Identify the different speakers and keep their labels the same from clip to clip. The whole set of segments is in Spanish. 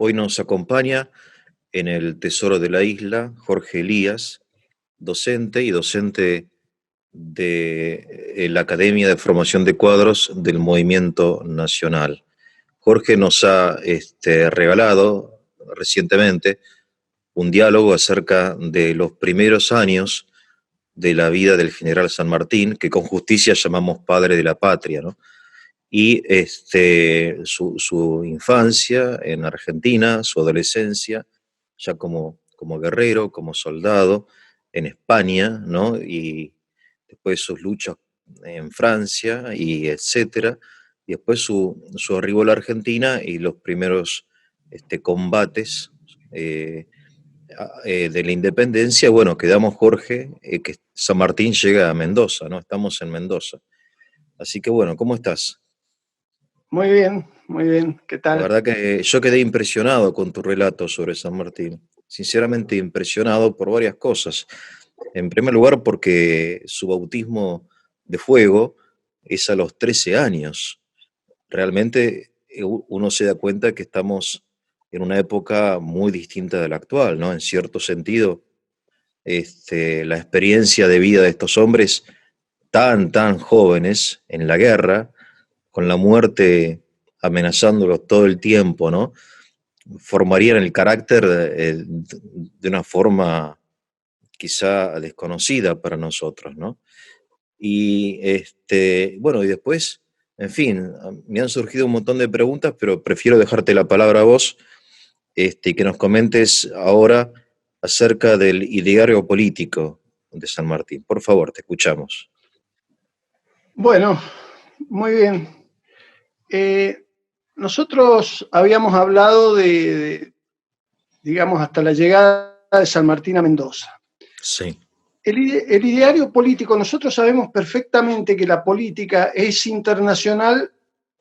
Speaker 1: Hoy nos acompaña en el Tesoro de la Isla Jorge Elías, docente de la Academia de Formación de Cuadros del Movimiento Nacional. Jorge nos ha regalado recientemente un diálogo acerca de los primeros años de la vida del general San Martín, que con justicia llamamos padre de la patria, ¿no? Y su infancia en Argentina, su adolescencia, ya como guerrero, como soldado en España, ¿no? Y después sus luchas en Francia, y etcétera, y después su arribo a la Argentina y los primeros combates de la independencia. Bueno, quedamos, Jorge, que San Martín llega a Mendoza, ¿no? Estamos en Mendoza. Así que bueno, ¿cómo estás?
Speaker 2: Muy bien, muy bien. ¿Qué
Speaker 1: La
Speaker 2: tal?
Speaker 1: verdad que yo quedé impresionado con tu relato sobre San Martín. Sinceramente impresionado por varias cosas. En primer lugar, porque su bautismo de fuego es a los 13 años. Realmente uno se da cuenta que estamos en una época muy distinta de la actual, ¿no? En cierto sentido, la experiencia de vida de estos hombres tan jóvenes en la guerra, con la muerte amenazándolos todo el tiempo, ¿no? Formarían el carácter de una forma quizá desconocida para nosotros, ¿no? Y bueno, y después, en fin, me han surgido un montón de preguntas, pero prefiero dejarte la palabra a vos, y que nos comentes ahora acerca del ideario político de San Martín. Por favor, te escuchamos.
Speaker 2: Bueno, muy bien. Eh, Nosotros habíamos hablado digamos, hasta la llegada de San Martín a Mendoza.
Speaker 1: Sí,
Speaker 2: El ideario político, nosotros sabemos perfectamente que la política es internacional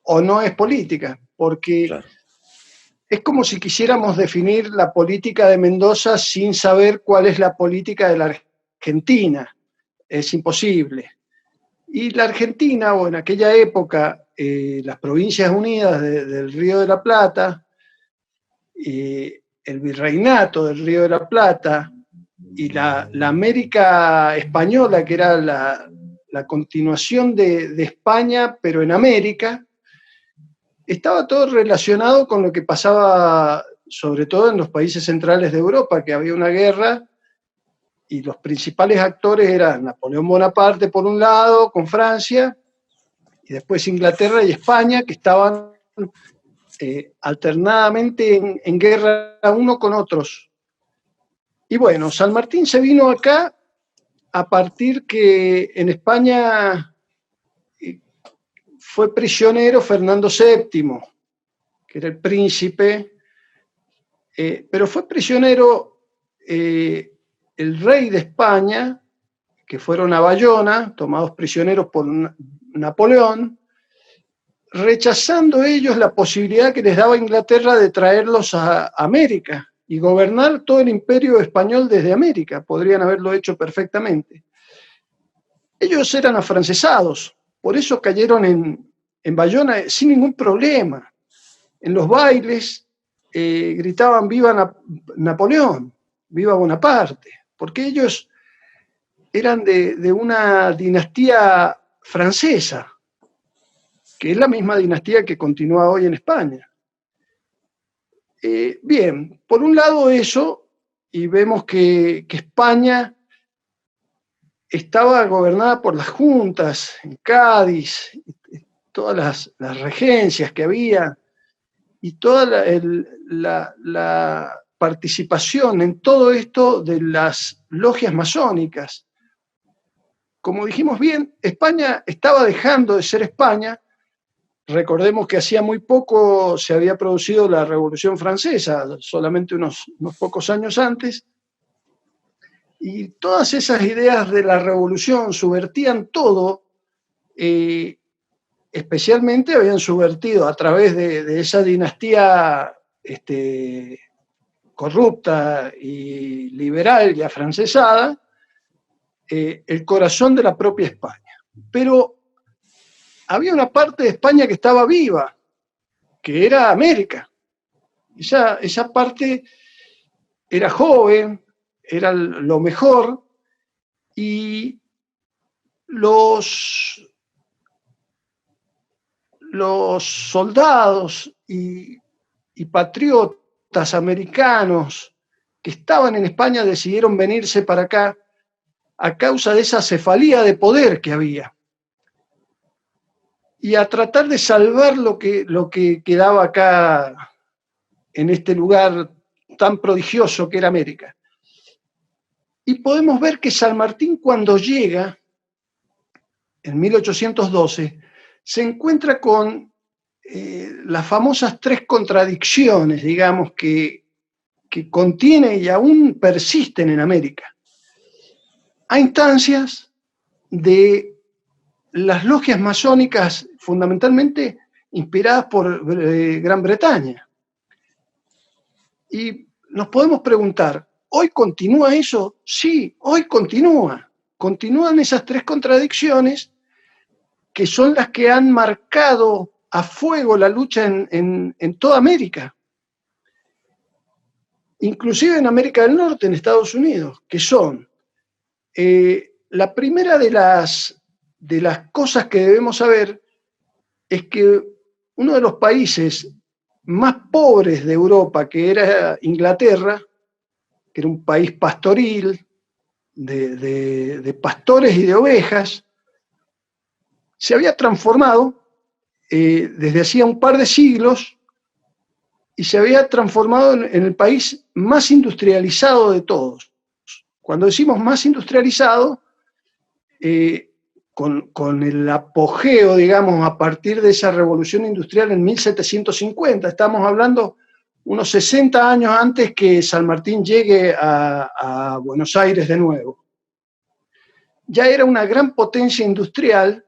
Speaker 2: o no es política, porque
Speaker 1: claro.
Speaker 2: es como si quisiéramos definir la política de Mendoza sin saber cuál es la política de la Argentina. Es imposible. Y la Argentina, o en aquella época, las Provincias Unidas del Río de la Plata, el Virreinato del Río de la Plata y la América Española, que era la continuación de España, pero en América, estaba todo relacionado con lo que pasaba, sobre todo en los países centrales de Europa, que había una guerra y los principales actores eran Napoleón Bonaparte por un lado, con Francia, y después Inglaterra y España, que estaban alternadamente en guerra uno con otros. Y bueno, San Martín se vino acá a partir que en España fue prisionero Fernando VII, que era el príncipe, pero fue prisionero el rey de España, que fueron a Bayona, tomados prisioneros por Napoleón, rechazando ellos la posibilidad que les daba Inglaterra de traerlos a América y gobernar todo el imperio español desde América. Podrían haberlo hecho perfectamente. Ellos eran afrancesados, por eso cayeron en Bayona sin ningún problema. En los bailes gritaban viva Napoleón, viva Bonaparte, porque ellos eran de una dinastía francesa, que es la misma dinastía que continúa hoy en España. Bien, por un lado eso, y vemos que España estaba gobernada por las juntas en Cádiz, todas las regencias que había, y toda la participación en todo esto de las logias masónicas. Como dijimos bien, España estaba dejando de ser España. Recordemos que hacía muy poco se había producido la Revolución Francesa, solamente unos pocos años antes, y todas esas ideas de la revolución subvertían todo, especialmente habían subvertido a través de esa dinastía corrupta y liberal y afrancesada, el corazón de la propia España. Pero había una parte de España que estaba viva, que era América. Esa parte era joven, era lo mejor, y los soldados y patriotas americanos que estaban en España decidieron venirse para acá a causa de esa cefalía de poder que había y a tratar de salvar lo que quedaba acá en este lugar tan prodigioso que era América. Y podemos ver que San Martín, cuando llega en 1812, se encuentra con las famosas tres contradicciones, digamos, que contiene y aún persisten en América. Hay instancias de las logias masónicas fundamentalmente inspiradas por Gran Bretaña. Y nos podemos preguntar, ¿hoy continúa eso? Sí, hoy continúa. Continúan esas tres contradicciones que son las que han marcado a fuego la lucha en toda América, inclusive en América del Norte, en Estados Unidos, que son la primera de las cosas que debemos saber es que uno de los países más pobres de Europa, que era Inglaterra, que era un país pastoril, de pastores y de ovejas, se había transformado desde hacía un par de siglos y se había transformado en el país más industrializado de todos. Cuando decimos más industrializado, con el apogeo, digamos, a partir de esa revolución industrial en 1750, estamos hablando unos 60 años antes que San Martín llegue a Buenos Aires de nuevo. Ya era una gran potencia industrial,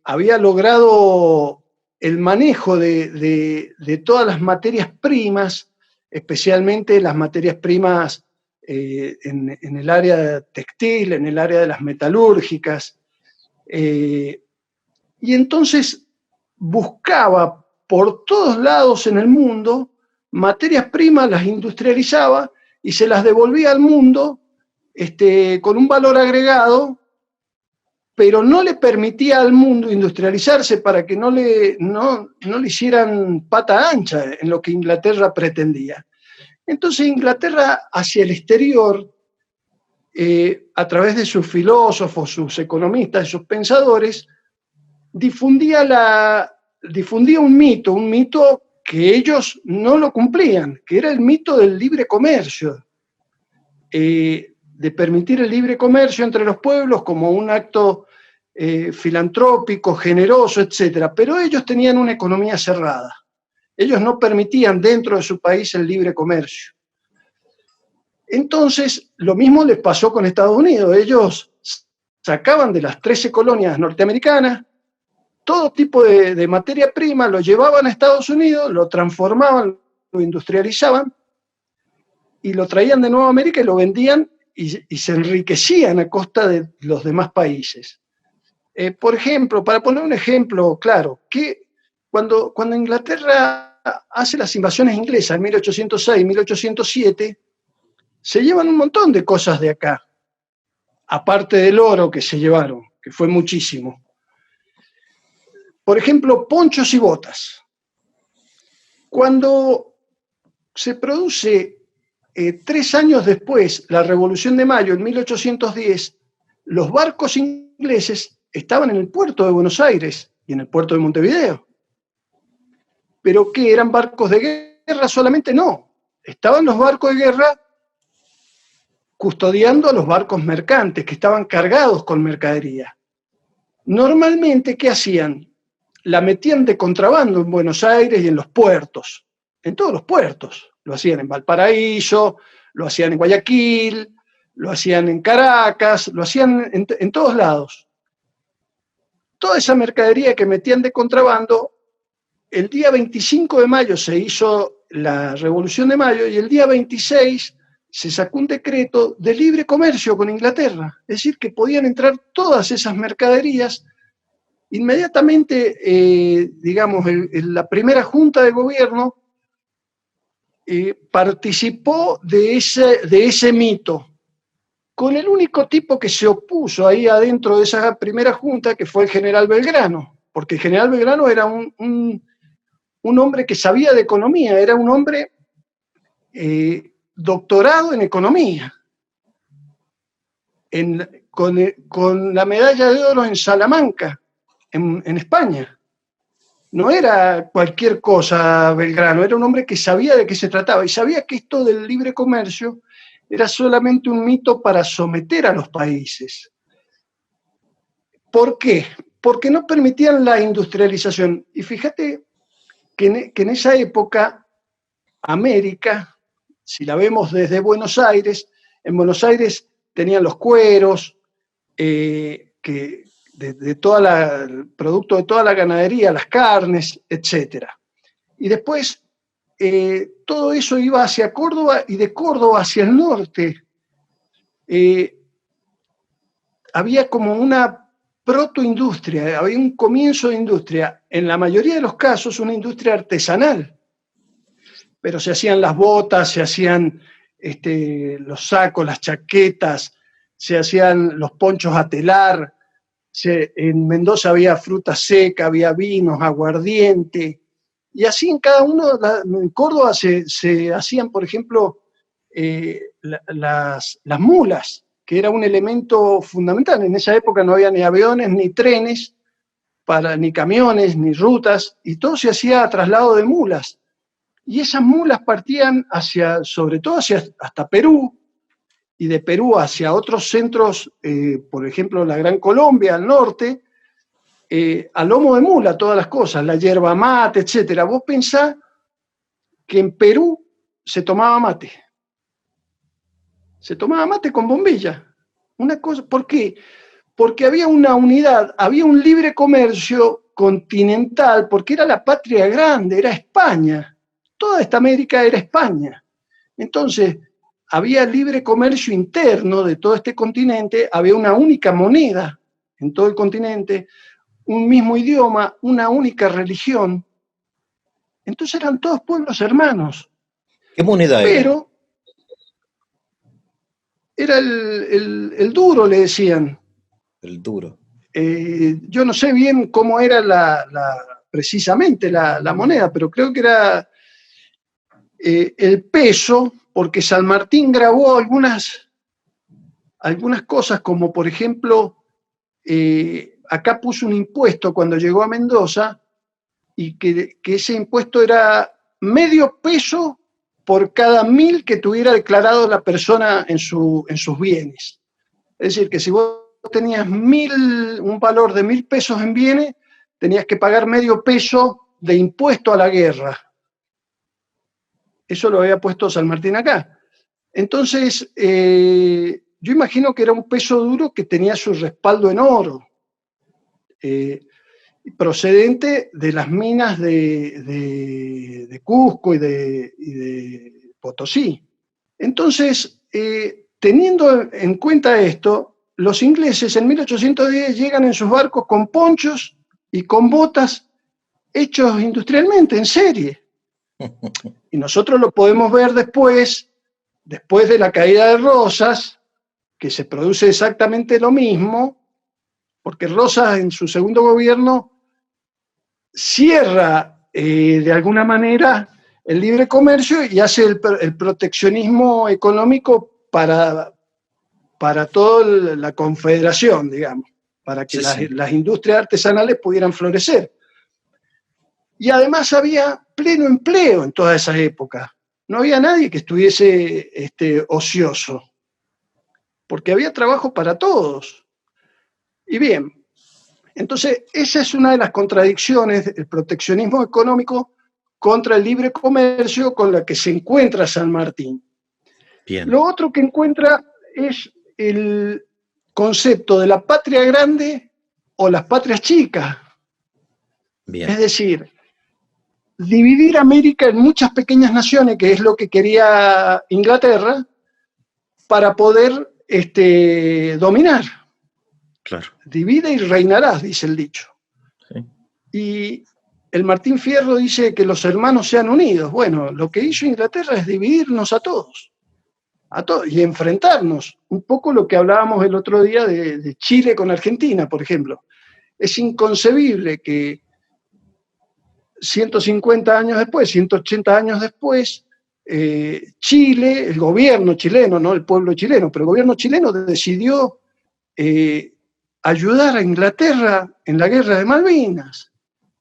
Speaker 2: había logrado el manejo de todas las materias primas, especialmente las materias primas en el área textil, en el área de las metalúrgicas, y entonces buscaba por todos lados en el mundo materias primas, las industrializaba y se las devolvía al mundo con un valor agregado, pero no le permitía al mundo industrializarse para que no le hicieran pata ancha en lo que Inglaterra pretendía. Entonces Inglaterra hacia el exterior, a través de sus filósofos, sus economistas, sus pensadores, difundía un mito que ellos no lo cumplían, que era el mito del libre comercio, de permitir el libre comercio entre los pueblos como un acto filantrópico, generoso, etc. Pero ellos tenían una economía cerrada. Ellos no permitían dentro de su país el libre comercio. Entonces, lo mismo les pasó con Estados Unidos. Ellos sacaban de las 13 colonias norteamericanas todo tipo de materia prima, lo llevaban a Estados Unidos, lo transformaban, lo industrializaban y lo traían de nuevo a América y lo vendían y se enriquecían a costa de los demás países. Por ejemplo, para poner un ejemplo claro, que cuando Inglaterra hace las invasiones inglesas en 1806, 1807, se llevan un montón de cosas de acá, aparte del oro que se llevaron, que fue muchísimo. Por ejemplo, ponchos y botas. Cuando se produce 3 años después la Revolución de Mayo, en 1810, los barcos ingleses estaban en el puerto de Buenos Aires y en el puerto de Montevideo. ¿Pero qué? ¿Eran barcos de guerra solamente? No. Estaban los barcos de guerra custodiando a los barcos mercantes que estaban cargados con mercadería. Normalmente, ¿qué hacían? La metían de contrabando en Buenos Aires y en los puertos, en todos los puertos. Lo hacían en Valparaíso, lo hacían en Guayaquil, lo hacían en Caracas, lo hacían en todos lados. Toda esa mercadería que metían de contrabando, el día 25 de mayo se hizo la Revolución de Mayo y el día 26 se sacó un decreto de libre comercio con Inglaterra, es decir, que podían entrar todas esas mercaderías. Inmediatamente, digamos, la primera junta de gobierno participó de ese mito, con el único tipo que se opuso ahí adentro de esa primera junta, que fue el general Belgrano, porque el general Belgrano era un hombre que sabía de economía, era un hombre doctorado en economía, con la medalla de oro en Salamanca, en España. No era cualquier cosa Belgrano, era un hombre que sabía de qué se trataba y sabía que esto del libre comercio era solamente un mito para someter a los países. ¿Por qué? Porque no permitían la industrialización. Y fíjate que en esa época, América, si la vemos desde Buenos Aires, en Buenos Aires tenían los cueros, el producto de toda la ganadería, las carnes, etc. Y después todo eso iba hacia Córdoba, y de Córdoba hacia el norte había como una protoindustria, había un comienzo de industria, en la mayoría de los casos una industria artesanal, pero se hacían las botas, se hacían los sacos, las chaquetas, se hacían los ponchos a telar, en Mendoza había fruta seca, había vinos, aguardiente, y así en cada uno, en Córdoba se hacían, por ejemplo, las mulas, que era un elemento fundamental. En esa época no había ni aviones, ni trenes, ni camiones, ni rutas, y todo se hacía a traslado de mulas. Y esas mulas partían sobre todo hasta Perú, y de Perú hacia otros centros, por ejemplo, la Gran Colombia, al norte, a lomo de mula, todas las cosas, la yerba mate, etc. Vos pensás que en Perú se tomaba mate. Se tomaba mate con bombilla. Una cosa, ¿por qué? Porque había una unidad, había un libre comercio continental, porque era la patria grande, era España. Toda esta América era España. Entonces, había libre comercio interno de todo este continente, había una única moneda en todo el continente, un mismo idioma, una única religión. Entonces eran todos pueblos hermanos.
Speaker 1: ¿Qué moneda era?
Speaker 2: Pero era el duro, le decían.
Speaker 1: El duro.
Speaker 2: Yo no sé bien cómo era precisamente la moneda, pero creo que era el peso, porque San Martín grabó algunas cosas, como por ejemplo, acá puso un impuesto cuando llegó a Mendoza, y que ese impuesto era medio peso por cada 1.000 que tuviera declarado la persona en sus bienes. Es decir, que si vos tenías un valor de 1.000 pesos en bienes, tenías que pagar medio peso de impuesto a la guerra. Eso lo había puesto San Martín acá. Entonces, yo imagino que era un peso duro que tenía su respaldo en oro, procedente de las minas de Cusco y de Potosí. Entonces, teniendo en cuenta esto, los ingleses en 1810 llegan en sus barcos con ponchos y con botas hechos industrialmente, en serie. Y nosotros lo podemos ver después de la caída de Rosas, que se produce exactamente lo mismo, porque Rosas en su segundo gobierno cierra de alguna manera el libre comercio y hace el proteccionismo económico para toda la confederación, digamos, para que las industrias artesanales pudieran florecer. Y además había pleno empleo en toda esa época. No había nadie que estuviese ocioso, porque había trabajo para todos. Y bien, entonces esa es una de las contradicciones del proteccionismo económico contra el libre comercio con la que se encuentra San Martín. Bien. Lo otro que encuentra es el concepto de la patria grande o las patrias chicas. Bien. Es decir, dividir América en muchas pequeñas naciones, que es lo que quería Inglaterra, para poder dominar. Claro. Divide y reinarás, dice el dicho. Sí. el Martín Fierro dice que los hermanos sean unidos. Bueno, lo que hizo Inglaterra es dividirnos a todos y enfrentarnos. Un poco lo que hablábamos el otro día de Chile con Argentina, por ejemplo. Es inconcebible que 150 años después, 180 años después, Chile, el gobierno chileno, no el pueblo chileno, pero el gobierno chileno decidió ayudar a Inglaterra en la guerra de Malvinas.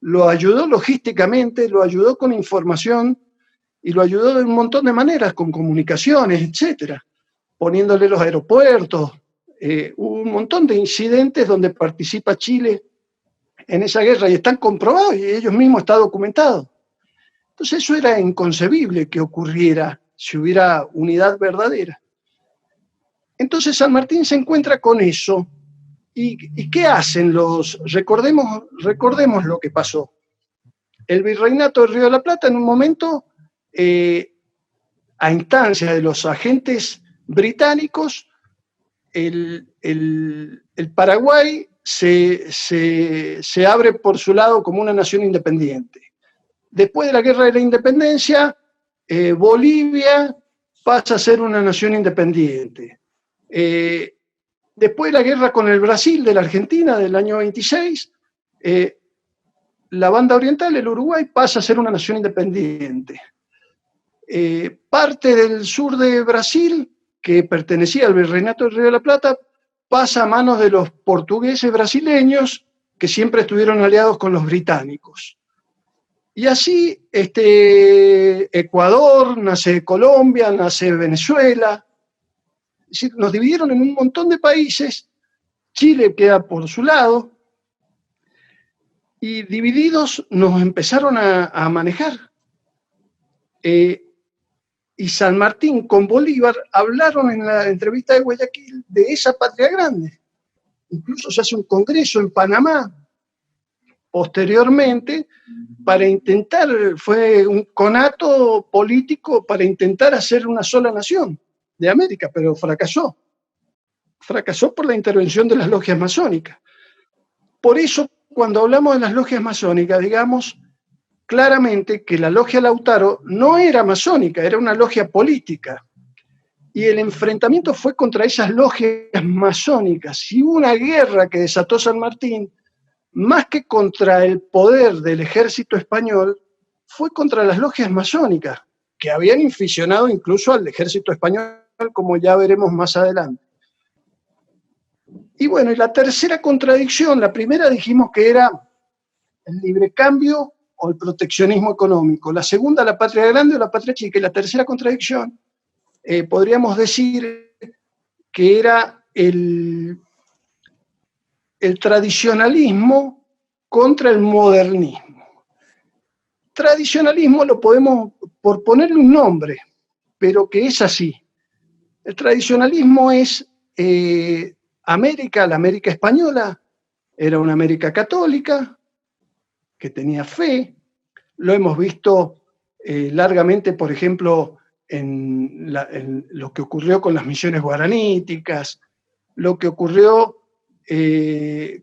Speaker 2: Lo ayudó logísticamente, lo ayudó con información y lo ayudó de un montón de maneras, con comunicaciones, etcétera, poniéndole los aeropuertos. Hubo un montón de incidentes donde participa Chile en esa guerra y están comprobados y ellos mismos está documentado. Entonces eso era inconcebible que ocurriera si hubiera unidad verdadera. Entonces San Martín se encuentra con eso. ¿Y qué hacen los? Recordemos lo que pasó. El virreinato del Río de la Plata en un momento, a instancia de los agentes británicos, el Paraguay se abre por su lado como una nación independiente. Después de la Guerra de la Independencia, Bolivia pasa a ser una nación independiente. Después de la guerra con el Brasil de la Argentina del año 26, la banda oriental, el Uruguay, pasa a ser una nación independiente. Parte del sur de Brasil, que pertenecía al Virreinato del Río de la Plata, pasa a manos de los portugueses brasileños, que siempre estuvieron aliados con los británicos. Y así Ecuador, nace Colombia, nace Venezuela. Es decir, nos dividieron en un montón de países, Chile queda por su lado, y divididos nos empezaron a manejar. Y San Martín con Bolívar hablaron en la entrevista de Guayaquil de esa patria grande. Incluso se hace un congreso en Panamá posteriormente para intentar, fue un conato político para intentar hacer una sola nación de América, pero fracasó. Fracasó por la intervención de las logias masónicas. Por eso, cuando hablamos de las logias masónicas, digamos claramente que la logia Lautaro no era masónica, era una logia política. Y el enfrentamiento fue contra esas logias masónicas. Y hubo una guerra que desató San Martín, más que contra el poder del ejército español, fue contra las logias masónicas, que habían inficionado incluso al ejército español, como ya veremos más adelante. Y bueno, y la tercera contradicción, la primera dijimos que era el libre cambio o el proteccionismo económico, la segunda la patria grande o la patria chica, y la tercera contradicción podríamos decir que era el tradicionalismo contra el modernismo. Tradicionalismo lo podemos, por ponerle un nombre, pero que es así. El tradicionalismo es América, la América española, era una América católica, que tenía fe. Lo hemos visto largamente, por ejemplo, en lo que ocurrió con las misiones guaraníticas, lo que ocurrió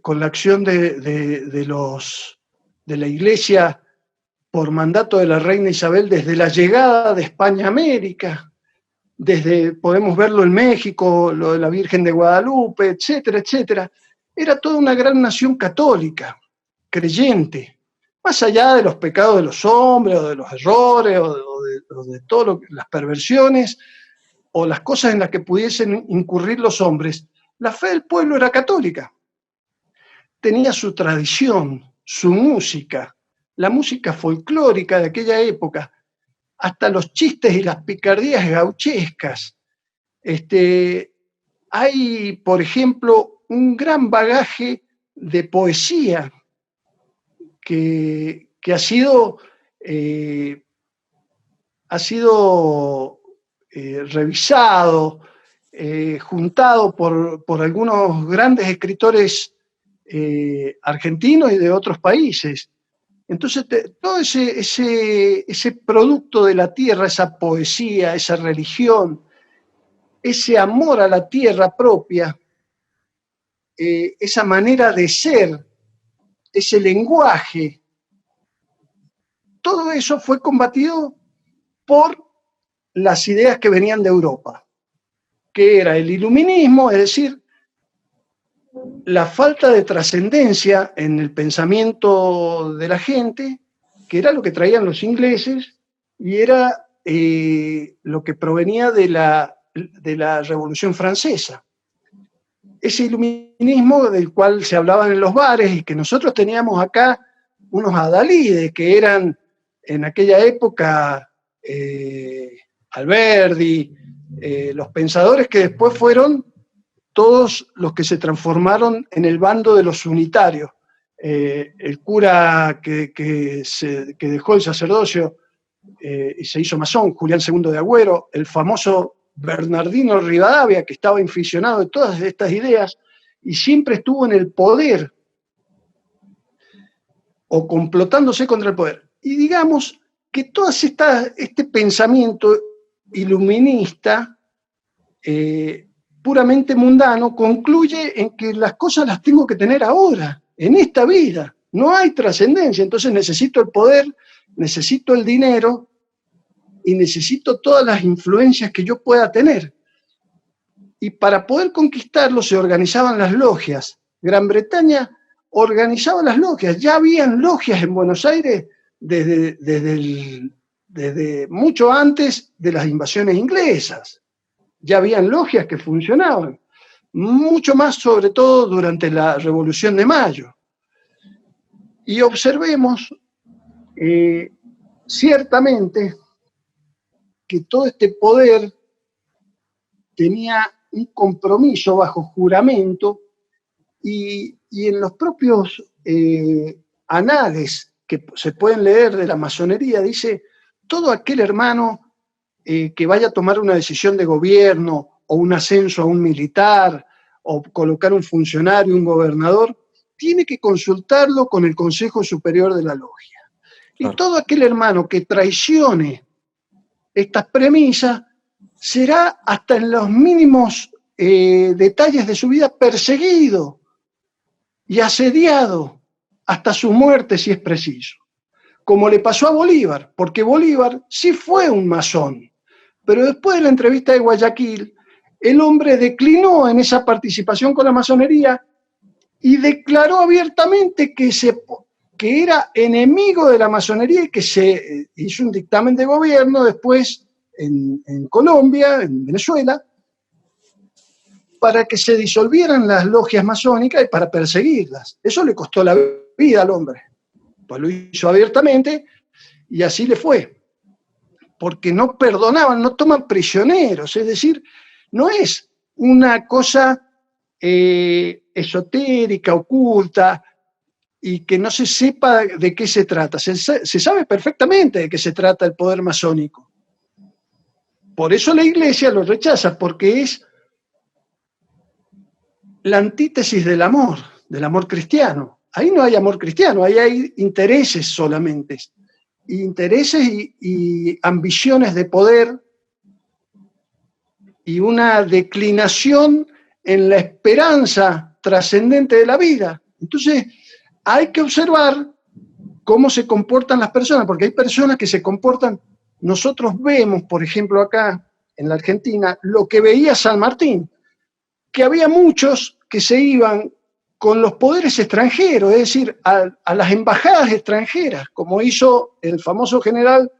Speaker 2: con la acción de la Iglesia por mandato de la reina Isabel desde la llegada de España a América, podemos verlo en México, lo de la Virgen de Guadalupe, etcétera, etcétera. Era toda una gran nación católica, creyente, más allá de los pecados de los hombres, o de los errores, o de todas las perversiones, o las cosas en las que pudiesen incurrir los hombres. La fe del pueblo era católica. Tenía su tradición, su música, la música folclórica de aquella época, hasta los chistes y las picardías gauchescas. Hay, por ejemplo, un gran bagaje de poesía que ha sido revisado, juntado por algunos grandes escritores argentinos y de otros países. Entonces, todo ese producto de la tierra, esa poesía, esa religión, ese amor a la tierra propia, esa manera de ser, ese lenguaje todo eso fue combatido por las ideas que venían de Europa, que era el iluminismo, es decir, la falta de trascendencia en el pensamiento de la gente, que era lo que traían los ingleses, y era lo que provenía de la Revolución Francesa. Ese iluminismo del cual se hablaban en los bares y que nosotros teníamos acá unos adalides que eran en aquella época Alberdi, los pensadores que después fueron todos los que se transformaron en el bando de los unitarios. El cura que dejó el sacerdocio y se hizo masón, Julián II de Agüero, el famoso Bernardino Rivadavia, que estaba inficionado de todas estas ideas y siempre estuvo en el poder o complotándose contra el poder. Y digamos que todo este pensamiento iluminista puramente mundano concluye en que las cosas las tengo que tener ahora, en esta vida. No hay trascendencia, entonces necesito el poder, necesito el dinero y necesito todas las influencias que yo pueda tener. Y para poder conquistarlo se organizaban las logias. Gran Bretaña organizaba las logias. Ya habían logias en Buenos Aires desde mucho antes de las invasiones inglesas. Ya habían logias que funcionaban. Mucho más, sobre todo, durante la Revolución de Mayo. Y observemos ciertamente que todo este poder tenía un compromiso bajo juramento y en los propios anales que se pueden leer de la masonería dice, todo aquel hermano que vaya a tomar una decisión de gobierno o un ascenso a un militar o colocar un funcionario, un gobernador, tiene que consultarlo con el Consejo Superior de la Logia. Claro. Y todo aquel hermano que traicione estas premisas será hasta en los mínimos detalles de su vida perseguido y asediado hasta su muerte si es preciso. Como le pasó a Bolívar, porque Bolívar sí fue un masón, pero después de la entrevista de Guayaquil, el hombre declinó en esa participación con la masonería y declaró abiertamente que era enemigo de la masonería y que se hizo un dictamen de gobierno después en Colombia, en Venezuela, para que se disolvieran las logias masónicas y para perseguirlas. Eso le costó la vida al hombre. Pues lo hizo abiertamente y así le fue. Porque no perdonaban, no toman prisioneros. Es decir, no es una cosa esotérica, oculta, y que no se sepa de qué se trata. Se sabe perfectamente de qué se trata el poder masónico. Por eso la Iglesia lo rechaza, porque es la antítesis del amor cristiano. Ahí no hay amor cristiano, ahí hay intereses solamente. Intereses y ambiciones de poder y una declinación en la esperanza trascendente de la vida. Entonces, hay que observar cómo se comportan las personas, porque hay personas que se comportan. Nosotros vemos, por ejemplo, acá en la Argentina, lo que veía San Martín, que había muchos que se iban con los poderes extranjeros, es decir, a las embajadas extranjeras, como hizo el famoso general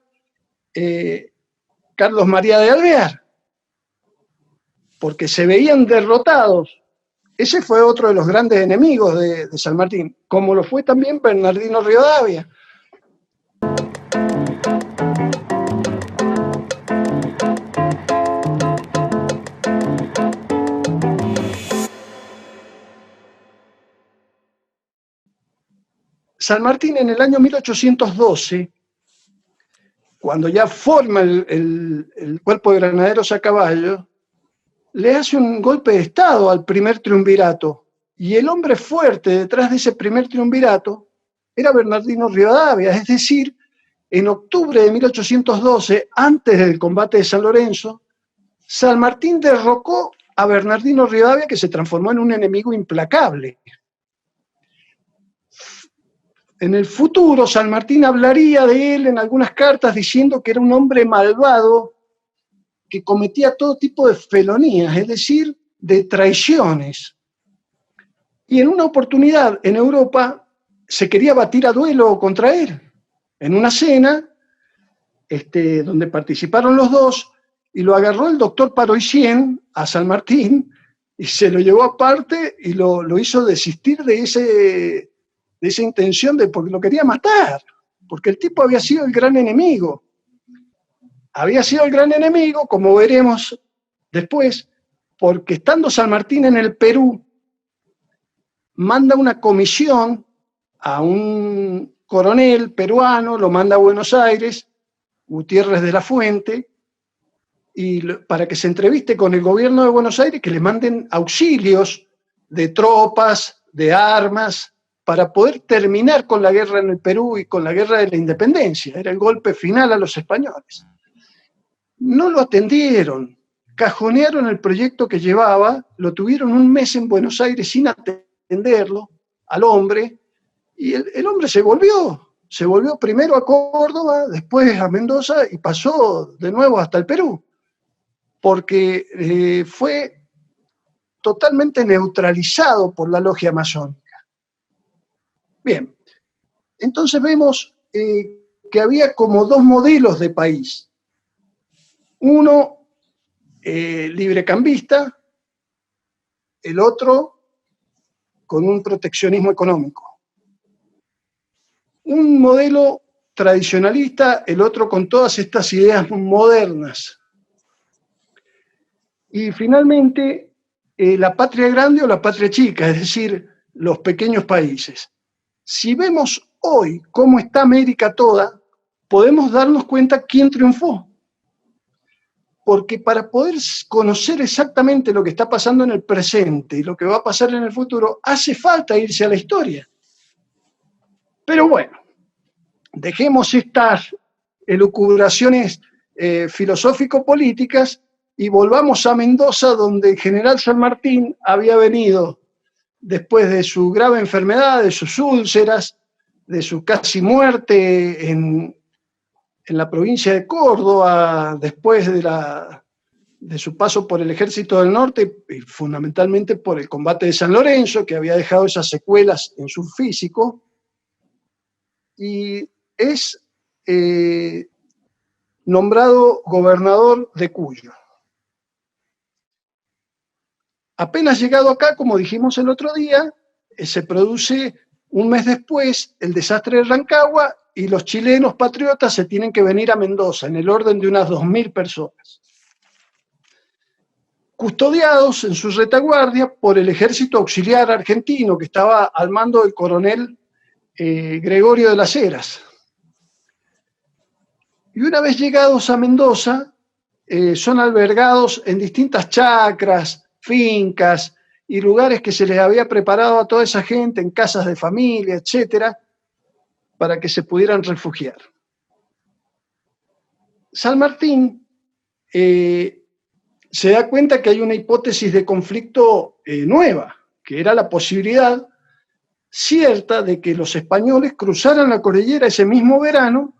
Speaker 2: Carlos María de Alvear, porque se veían derrotados. Ese fue otro de los grandes enemigos de San Martín, como lo fue también Bernardino Rivadavia. San Martín en el año 1812, cuando ya forma el cuerpo de granaderos a caballo, le hace un golpe de estado al primer triunvirato. Y el hombre fuerte detrás de ese primer triunvirato era Bernardino Rivadavia, es decir, en octubre de 1812, antes del combate de San Lorenzo, San Martín derrocó a Bernardino Rivadavia, que se transformó en un enemigo implacable. En el futuro, San Martín hablaría de él en algunas cartas diciendo que era un hombre malvado que cometía todo tipo de felonías, es decir, de traiciones. Y en una oportunidad en Europa se quería batir a duelo contra él. En una cena, donde participaron los dos, y lo agarró el doctor Paroissien a San Martín y se lo llevó aparte y lo hizo desistir de esa intención porque lo quería matar, porque el tipo había sido el gran enemigo. Había sido el gran enemigo, como veremos después, porque estando San Martín en el Perú, manda una comisión a un coronel peruano, lo manda a Buenos Aires, Gutiérrez de la Fuente, y para que se entreviste con el gobierno de Buenos Aires, que le manden auxilios de tropas, de armas, para poder terminar con la guerra en el Perú y con la guerra de la independencia. Era el golpe final a los españoles. No lo atendieron, cajonearon el proyecto que llevaba, lo tuvieron un mes en Buenos Aires sin atenderlo al hombre, y el hombre se volvió primero a Córdoba, después a Mendoza y pasó de nuevo hasta el Perú, porque fue totalmente neutralizado por la logia masónica. Bien, entonces vemos que había como dos modelos de país. Uno librecambista, el otro con un proteccionismo económico. Un modelo tradicionalista, el otro con todas estas ideas modernas. Y finalmente, la patria grande o la patria chica, es decir, los pequeños países. Si vemos hoy cómo está América toda, podemos darnos cuenta quién triunfó. Porque para poder conocer exactamente lo que está pasando en el presente y lo que va a pasar en el futuro, hace falta irse a la historia. Pero bueno, dejemos estas elucubraciones filosófico-políticas y volvamos a Mendoza, donde el general San Martín había venido después de su grave enfermedad, de sus úlceras, de su casi muerte en la provincia de Córdoba, después de su paso por el Ejército del Norte y fundamentalmente por el combate de San Lorenzo, que había dejado esas secuelas en su físico, y es nombrado gobernador de Cuyo. Apenas llegado acá, como dijimos el otro día, se produce un mes después el desastre de Rancagua y los chilenos patriotas se tienen que venir a Mendoza en el orden de unas 2.000 personas. Custodiados en su retaguardia por el ejército auxiliar argentino que estaba al mando del coronel Gregorio de las Heras. Y una vez llegados a Mendoza, son albergados en distintas chacras, fincas y lugares que se les había preparado a toda esa gente en casas de familia, etcétera, para que se pudieran refugiar. San Martín se da cuenta que hay una hipótesis de conflicto nueva, que era la posibilidad cierta de que los españoles cruzaran la cordillera ese mismo verano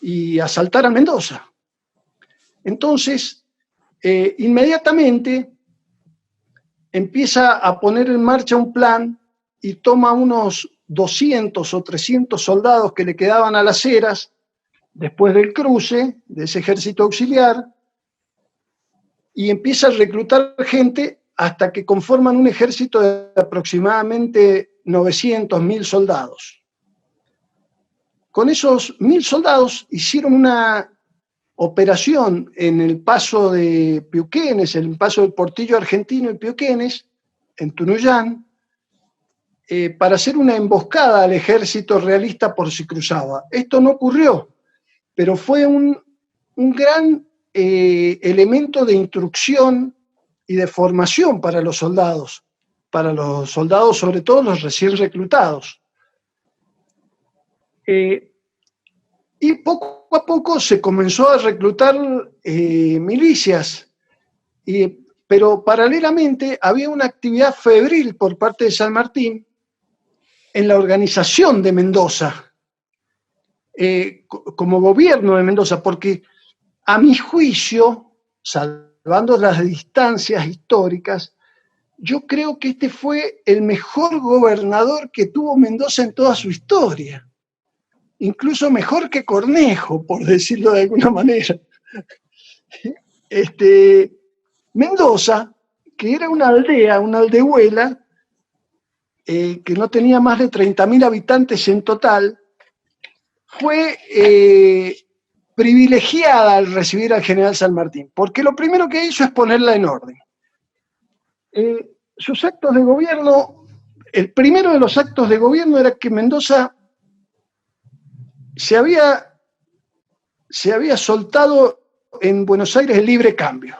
Speaker 2: y asaltaran Mendoza. Entonces, inmediatamente empieza a poner en marcha un plan y toma unos 200 o 300 soldados que le quedaban a las Heras después del cruce de ese ejército auxiliar y empieza a reclutar gente hasta que conforman un ejército de aproximadamente 900, 1.000 soldados. Con esos 1.000 soldados hicieron una operación en el paso de Piuquenes, en el paso del Portillo Argentino y Piuquenes, en Tunuyán, para hacer una emboscada al ejército realista por si cruzaba. Esto no ocurrió, pero fue un gran elemento de instrucción y de formación para los soldados sobre todo los recién reclutados. Y poco a poco se comenzó a reclutar milicias, pero paralelamente había una actividad febril por parte de San Martín en la organización de Mendoza, como gobierno de Mendoza, porque a mi juicio, salvando las distancias históricas, yo creo que este fue el mejor gobernador que tuvo Mendoza en toda su historia. Incluso mejor que Cornejo, por decirlo de alguna manera. Mendoza, que era una aldea, una aldehuela, que no tenía más de 30.000 habitantes en total, fue privilegiada al recibir al general San Martín, porque lo primero que hizo es ponerla en orden. Sus actos de gobierno, el primero de los actos de gobierno era que Mendoza se había soltado en Buenos Aires el libre cambio,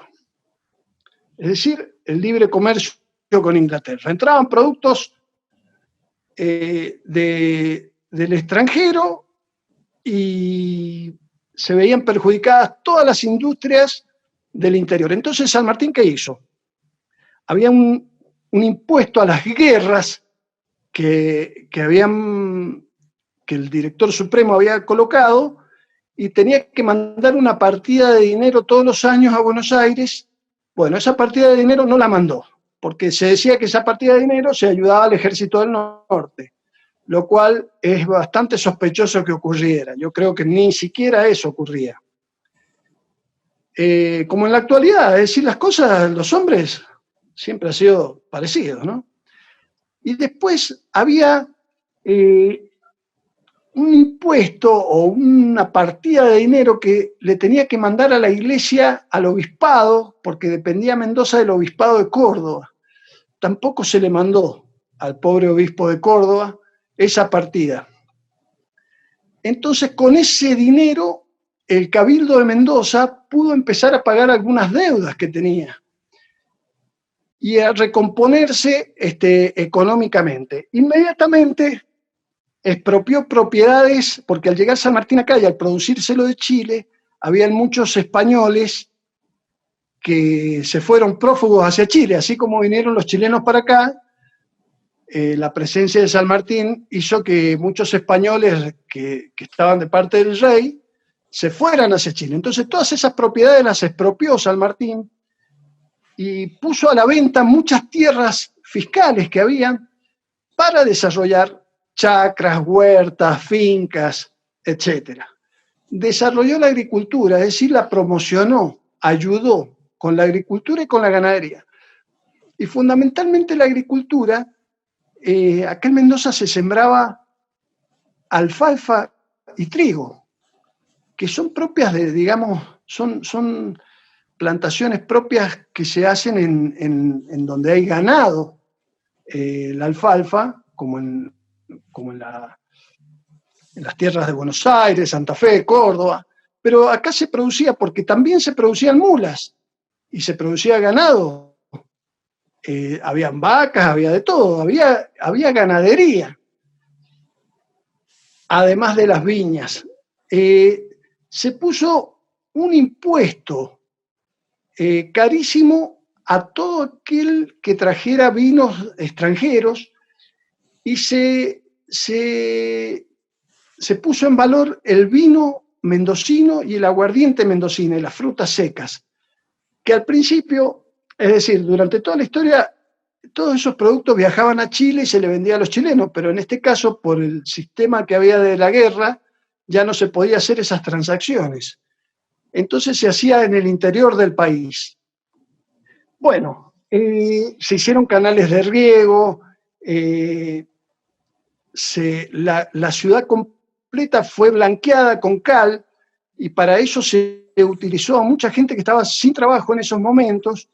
Speaker 2: es decir, el libre comercio con Inglaterra. Entraban productos del extranjero y se veían perjudicadas todas las industrias del interior. Entonces, San Martín, ¿qué hizo? Había un impuesto a las guerras que el director supremo había colocado, y tenía que mandar una partida de dinero todos los años a Buenos Aires. Bueno, esa partida de dinero no la mandó, porque se decía que esa partida de dinero se ayudaba al ejército del norte, lo cual es bastante sospechoso que ocurriera. Yo creo que ni siquiera eso ocurría. Como en la actualidad, es decir, las cosas, los hombres siempre han sido parecidos, ¿no? Y después había un impuesto o una partida de dinero que le tenía que mandar a la iglesia, al obispado, porque dependía Mendoza del obispado de Córdoba. Tampoco se le mandó al pobre obispo de Córdoba esa partida. Entonces, con ese dinero, el Cabildo de Mendoza pudo empezar a pagar algunas deudas que tenía y a recomponerse económicamente. Inmediatamente expropió propiedades, porque al llegar San Martín acá y al producírselo de Chile, habían muchos españoles que se fueron prófugos hacia Chile, así como vinieron los chilenos para acá. La presencia de San Martín hizo que muchos españoles que estaban de parte del rey se fueran hacia Chile. Entonces todas esas propiedades las expropió San Martín y puso a la venta muchas tierras fiscales que había para desarrollar chacras, huertas, fincas, etc. Desarrolló la agricultura, es decir, la promocionó, ayudó con la agricultura y con la ganadería. Y fundamentalmente la agricultura, acá en Mendoza se sembraba alfalfa y trigo, que son propias de, digamos, son plantaciones propias que se hacen en donde hay ganado. La alfalfa, como en las tierras de Buenos Aires, Santa Fe, Córdoba, pero acá se producía porque también se producían mulas y se producía ganado. Habían vacas, había de todo, había ganadería, además de las viñas. Se puso un impuesto carísimo a todo aquel que trajera vinos extranjeros y se puso en valor el vino mendocino y el aguardiente mendocino y las frutas secas, que al principio, es decir, durante toda la historia, todos esos productos viajaban a Chile y se le vendía a los chilenos, pero en este caso, por el sistema que había de la guerra, ya no se podía hacer esas transacciones. Entonces se hacía en el interior del país. Bueno, se hicieron canales de riego, la ciudad completa fue blanqueada con cal, y para eso se utilizó a mucha gente que estaba sin trabajo en esos momentos.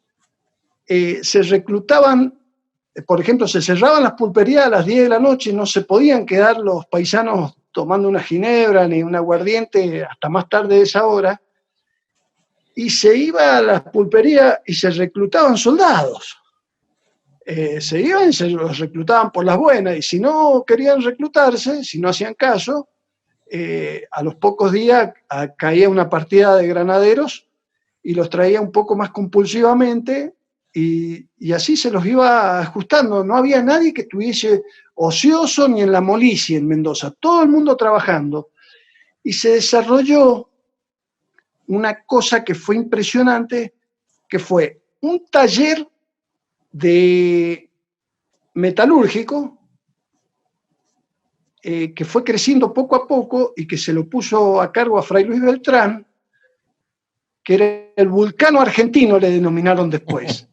Speaker 2: Se reclutaban, por ejemplo, se cerraban las pulperías a las 10 de la noche, no se podían quedar los paisanos tomando una ginebra ni un aguardiente hasta más tarde de esa hora, y se iba a las pulperías y se reclutaban soldados. Se iban y se los reclutaban por las buenas, y si no querían reclutarse, si no hacían caso, a los pocos días caía una partida de granaderos y los traía un poco más compulsivamente, y así se los iba ajustando. No había nadie que tuviese ocioso ni en la molicie en Mendoza, todo el mundo trabajando. Y se desarrolló una cosa que fue impresionante, que fue un taller de metalúrgico que fue creciendo poco a poco y que se lo puso a cargo a Fray Luis Beltrán, que era el Vulcano argentino, le denominaron después,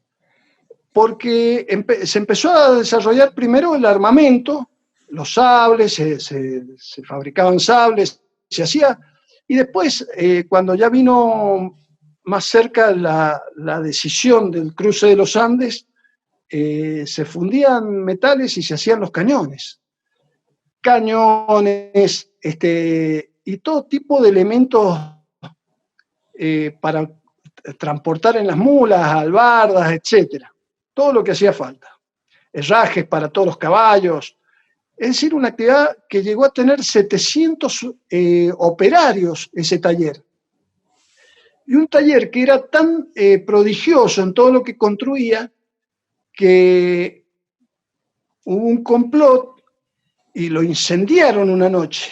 Speaker 2: porque se empezó a desarrollar primero el armamento, los sables, se fabricaban sables, se hacía, y después, cuando ya vino más cerca la decisión del cruce de los Andes, se fundían metales y se hacían los cañones. Cañones, y todo tipo de elementos para transportar en las mulas, albardas, etcétera. Todo lo que hacía falta. Herrajes para todos los caballos. Es decir, una actividad que llegó a tener 700 operarios ese taller. Y un taller que era tan prodigioso en todo lo que construía que hubo un complot y lo incendiaron una noche,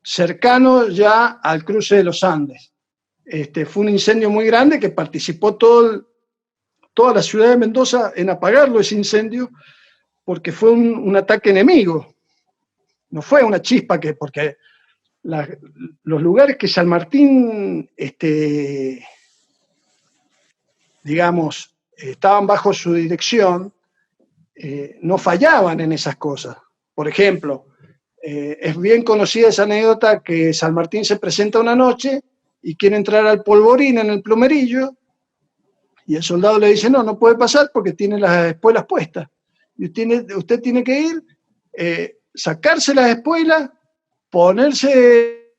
Speaker 2: cercano ya al cruce de los Andes. Fue un incendio muy grande que participó toda la ciudad de Mendoza en apagarlo, ese incendio, porque fue un ataque enemigo. No fue una chispa porque los lugares que San Martín, digamos, estaban bajo su dirección, no fallaban en esas cosas. Por ejemplo, es bien conocida esa anécdota que San Martín se presenta una noche y quiere entrar al Polvorín en el Plumerillo, y el soldado le dice, no puede pasar porque tiene las espuelas puestas. Y usted tiene que ir, sacarse las espuelas, ponerse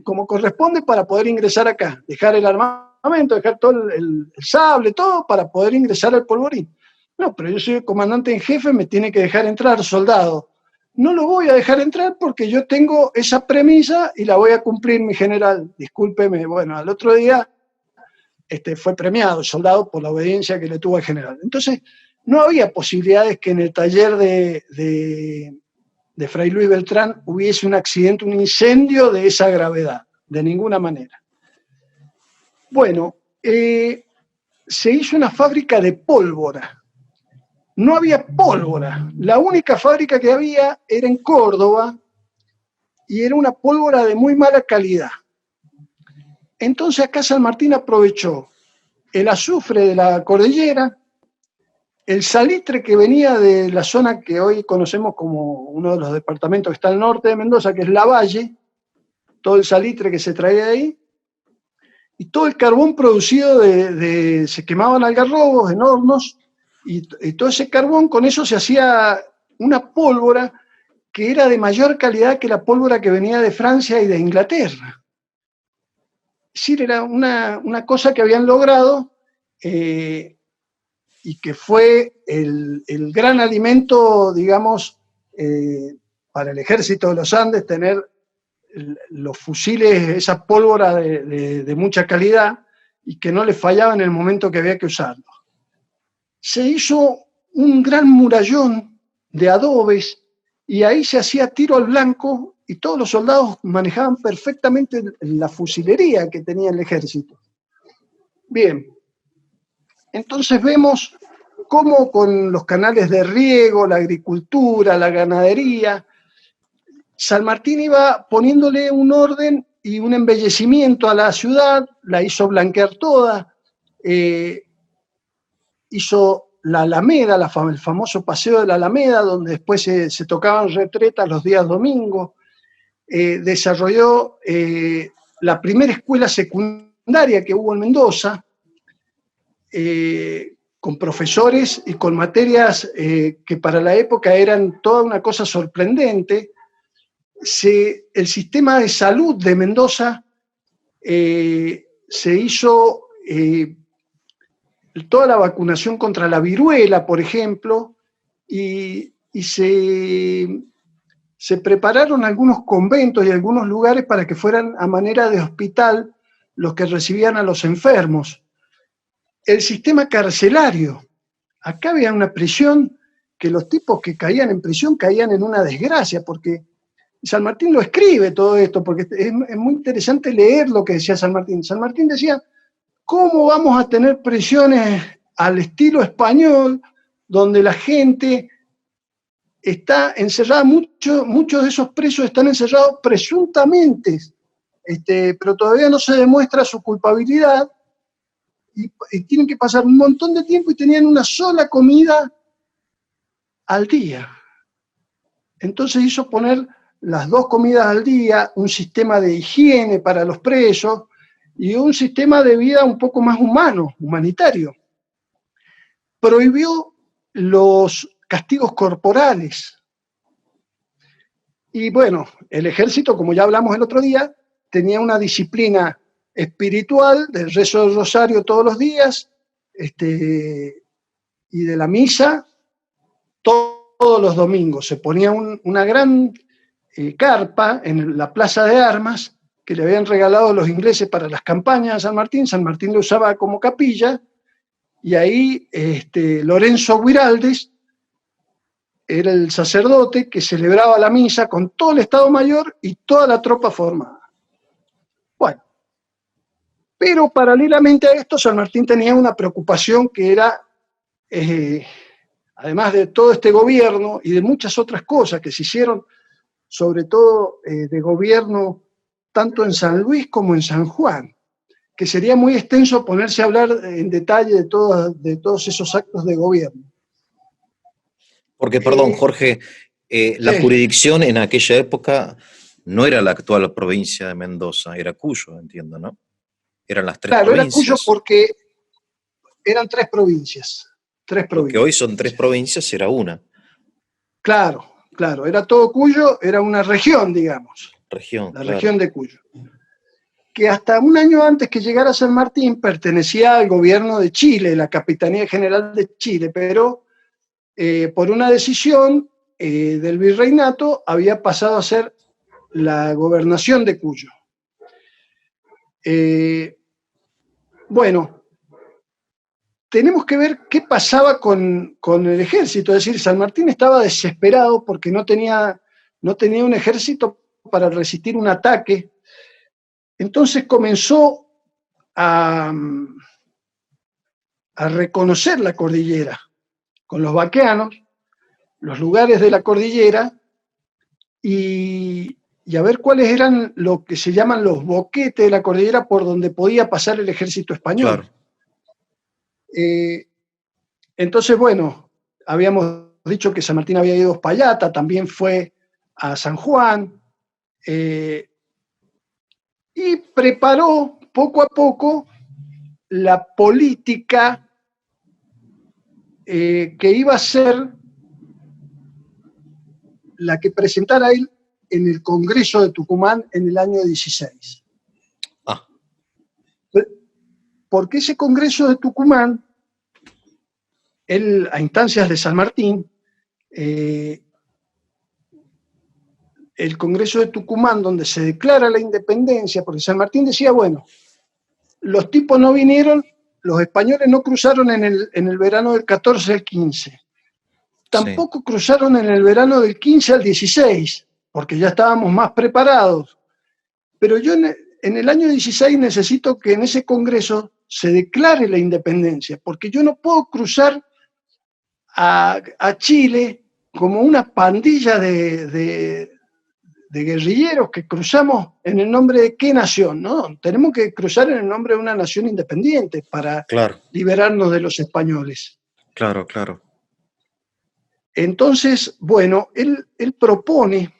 Speaker 2: como corresponde para poder ingresar acá, dejar el armamento, dejar todo el sable, todo para poder ingresar al Polvorín. No, pero yo soy el comandante en jefe, me tiene que dejar entrar, soldado. No lo voy a dejar entrar porque yo tengo esa premisa y la voy a cumplir, mi general. Discúlpeme. Bueno, al otro día fue premiado el soldado por la obediencia que le tuvo al general. Entonces, no había posibilidades que en el taller de Fray Luis Beltrán hubiese un accidente, un incendio de esa gravedad, de ninguna manera. Bueno, se hizo una fábrica de pólvora. No había pólvora. La única fábrica que había era en Córdoba y era una pólvora de muy mala calidad. Entonces acá San Martín aprovechó el azufre de la cordillera, el salitre que venía de la zona que hoy conocemos como uno de los departamentos que está al norte de Mendoza, que es Lavalle, todo el salitre que se traía de ahí, y todo el carbón producido se quemaban algarrobos en hornos, y todo ese carbón, con eso se hacía una pólvora que era de mayor calidad que la pólvora que venía de Francia y de Inglaterra. Es decir, era una cosa que habían logrado y que fue el gran alimento, digamos, para el ejército de los Andes, tener los fusiles, esa pólvora de mucha calidad y que no les fallaba en el momento que había que usarlo. Se hizo un gran murallón de adobes y ahí se hacía tiro al blanco y todos los soldados manejaban perfectamente la fusilería que tenía el ejército. Bien, entonces vemos cómo con los canales de riego, la agricultura, la ganadería, San Martín iba poniéndole un orden y un embellecimiento a la ciudad, la hizo blanquear toda, hizo la Alameda, el famoso paseo de la Alameda, donde después se tocaban retretas los días domingos, desarrolló la primera escuela secundaria que hubo en Mendoza, con profesores y con materias que para la época eran toda una cosa sorprendente. El sistema de salud de Mendoza se hizo toda la vacunación contra la viruela, por ejemplo, y se prepararon algunos conventos y algunos lugares para que fueran a manera de hospital los que recibían a los enfermos. El sistema carcelario. Acá había una prisión que los tipos que caían en prisión caían en una desgracia, porque San Martín lo escribe todo esto, porque es muy interesante leer lo que decía San Martín. San Martín decía, ¿cómo vamos a tener prisiones al estilo español, donde la gente está encerrada, muchos de esos presos están encerrados presuntamente, pero todavía no se demuestra su culpabilidad, y tienen que pasar un montón de tiempo y tenían una sola comida al día. Entonces hizo poner las 2 comidas al día, un sistema de higiene para los presos y un sistema de vida un poco más humano, humanitario. Prohibió los castigos corporales. Y bueno, el ejército, como ya hablamos el otro día, tenía una disciplina espiritual del rezo del rosario todos los días, y de la misa todos los domingos. Se ponía una gran carpa en la plaza de armas que le habían regalado los ingleses para las campañas de San Martín. San Martín lo usaba como capilla, y ahí Lorenzo Guiraldes era el sacerdote que celebraba la misa con todo el Estado Mayor y toda la tropa formada. Bueno, pero paralelamente a esto, San Martín tenía una preocupación que era, además de todo este gobierno y de muchas otras cosas que se hicieron, sobre todo de gobierno tanto en San Luis como en San Juan, que sería muy extenso ponerse a hablar en detalle de todos esos actos de gobierno.
Speaker 1: Porque, perdón, Jorge, la
Speaker 2: Sí.
Speaker 1: jurisdicción en aquella época no era la actual provincia de Mendoza, era Cuyo, entiendo, ¿no? Eran las 3
Speaker 2: Claro, era Cuyo
Speaker 1: provincias.
Speaker 2: porque eran 3 provincias.
Speaker 1: Lo que hoy son 3 provincias era una.
Speaker 2: Claro, era todo Cuyo, era una región, digamos.
Speaker 1: Región,
Speaker 2: la
Speaker 1: claro.
Speaker 2: región de Cuyo. Que hasta un año antes que llegara San Martín pertenecía al gobierno de Chile, la Capitanía General de Chile, pero por una decisión del virreinato había pasado a ser la gobernación de Cuyo. Bueno, tenemos que ver qué pasaba con el ejército. Es decir, San Martín estaba desesperado porque no tenía un ejército para resistir un ataque. Entonces comenzó a reconocer la cordillera con los vaqueanos, los lugares de la cordillera, y a ver cuáles eran lo que se llaman los boquetes de la cordillera por donde podía pasar el ejército español.
Speaker 1: Claro.
Speaker 2: Entonces, bueno, habíamos dicho que San Martín había ido a Uspallata, también fue a San Juan, y preparó poco a poco la política que iba a ser la que presentara él en el Congreso de Tucumán en el año 16. Porque ese Congreso de Tucumán, él, a instancias de San Martín, el Congreso de Tucumán, donde se declara la independencia, porque San Martín decía, bueno, los tipos no vinieron, los españoles no cruzaron en el verano del 14 al 15. Tampoco cruzaron en el verano del 15 al 16, porque ya estábamos más preparados. Pero yo en el año 16 necesito que en ese Congreso se declare la independencia, porque yo no puedo cruzar a Chile como una pandilla de guerrilleros que cruzamos en el nombre de qué nación, ¿no? Tenemos que cruzar en el nombre de una nación independiente para liberarnos de los españoles.
Speaker 1: Claro.
Speaker 2: Entonces, bueno, él propone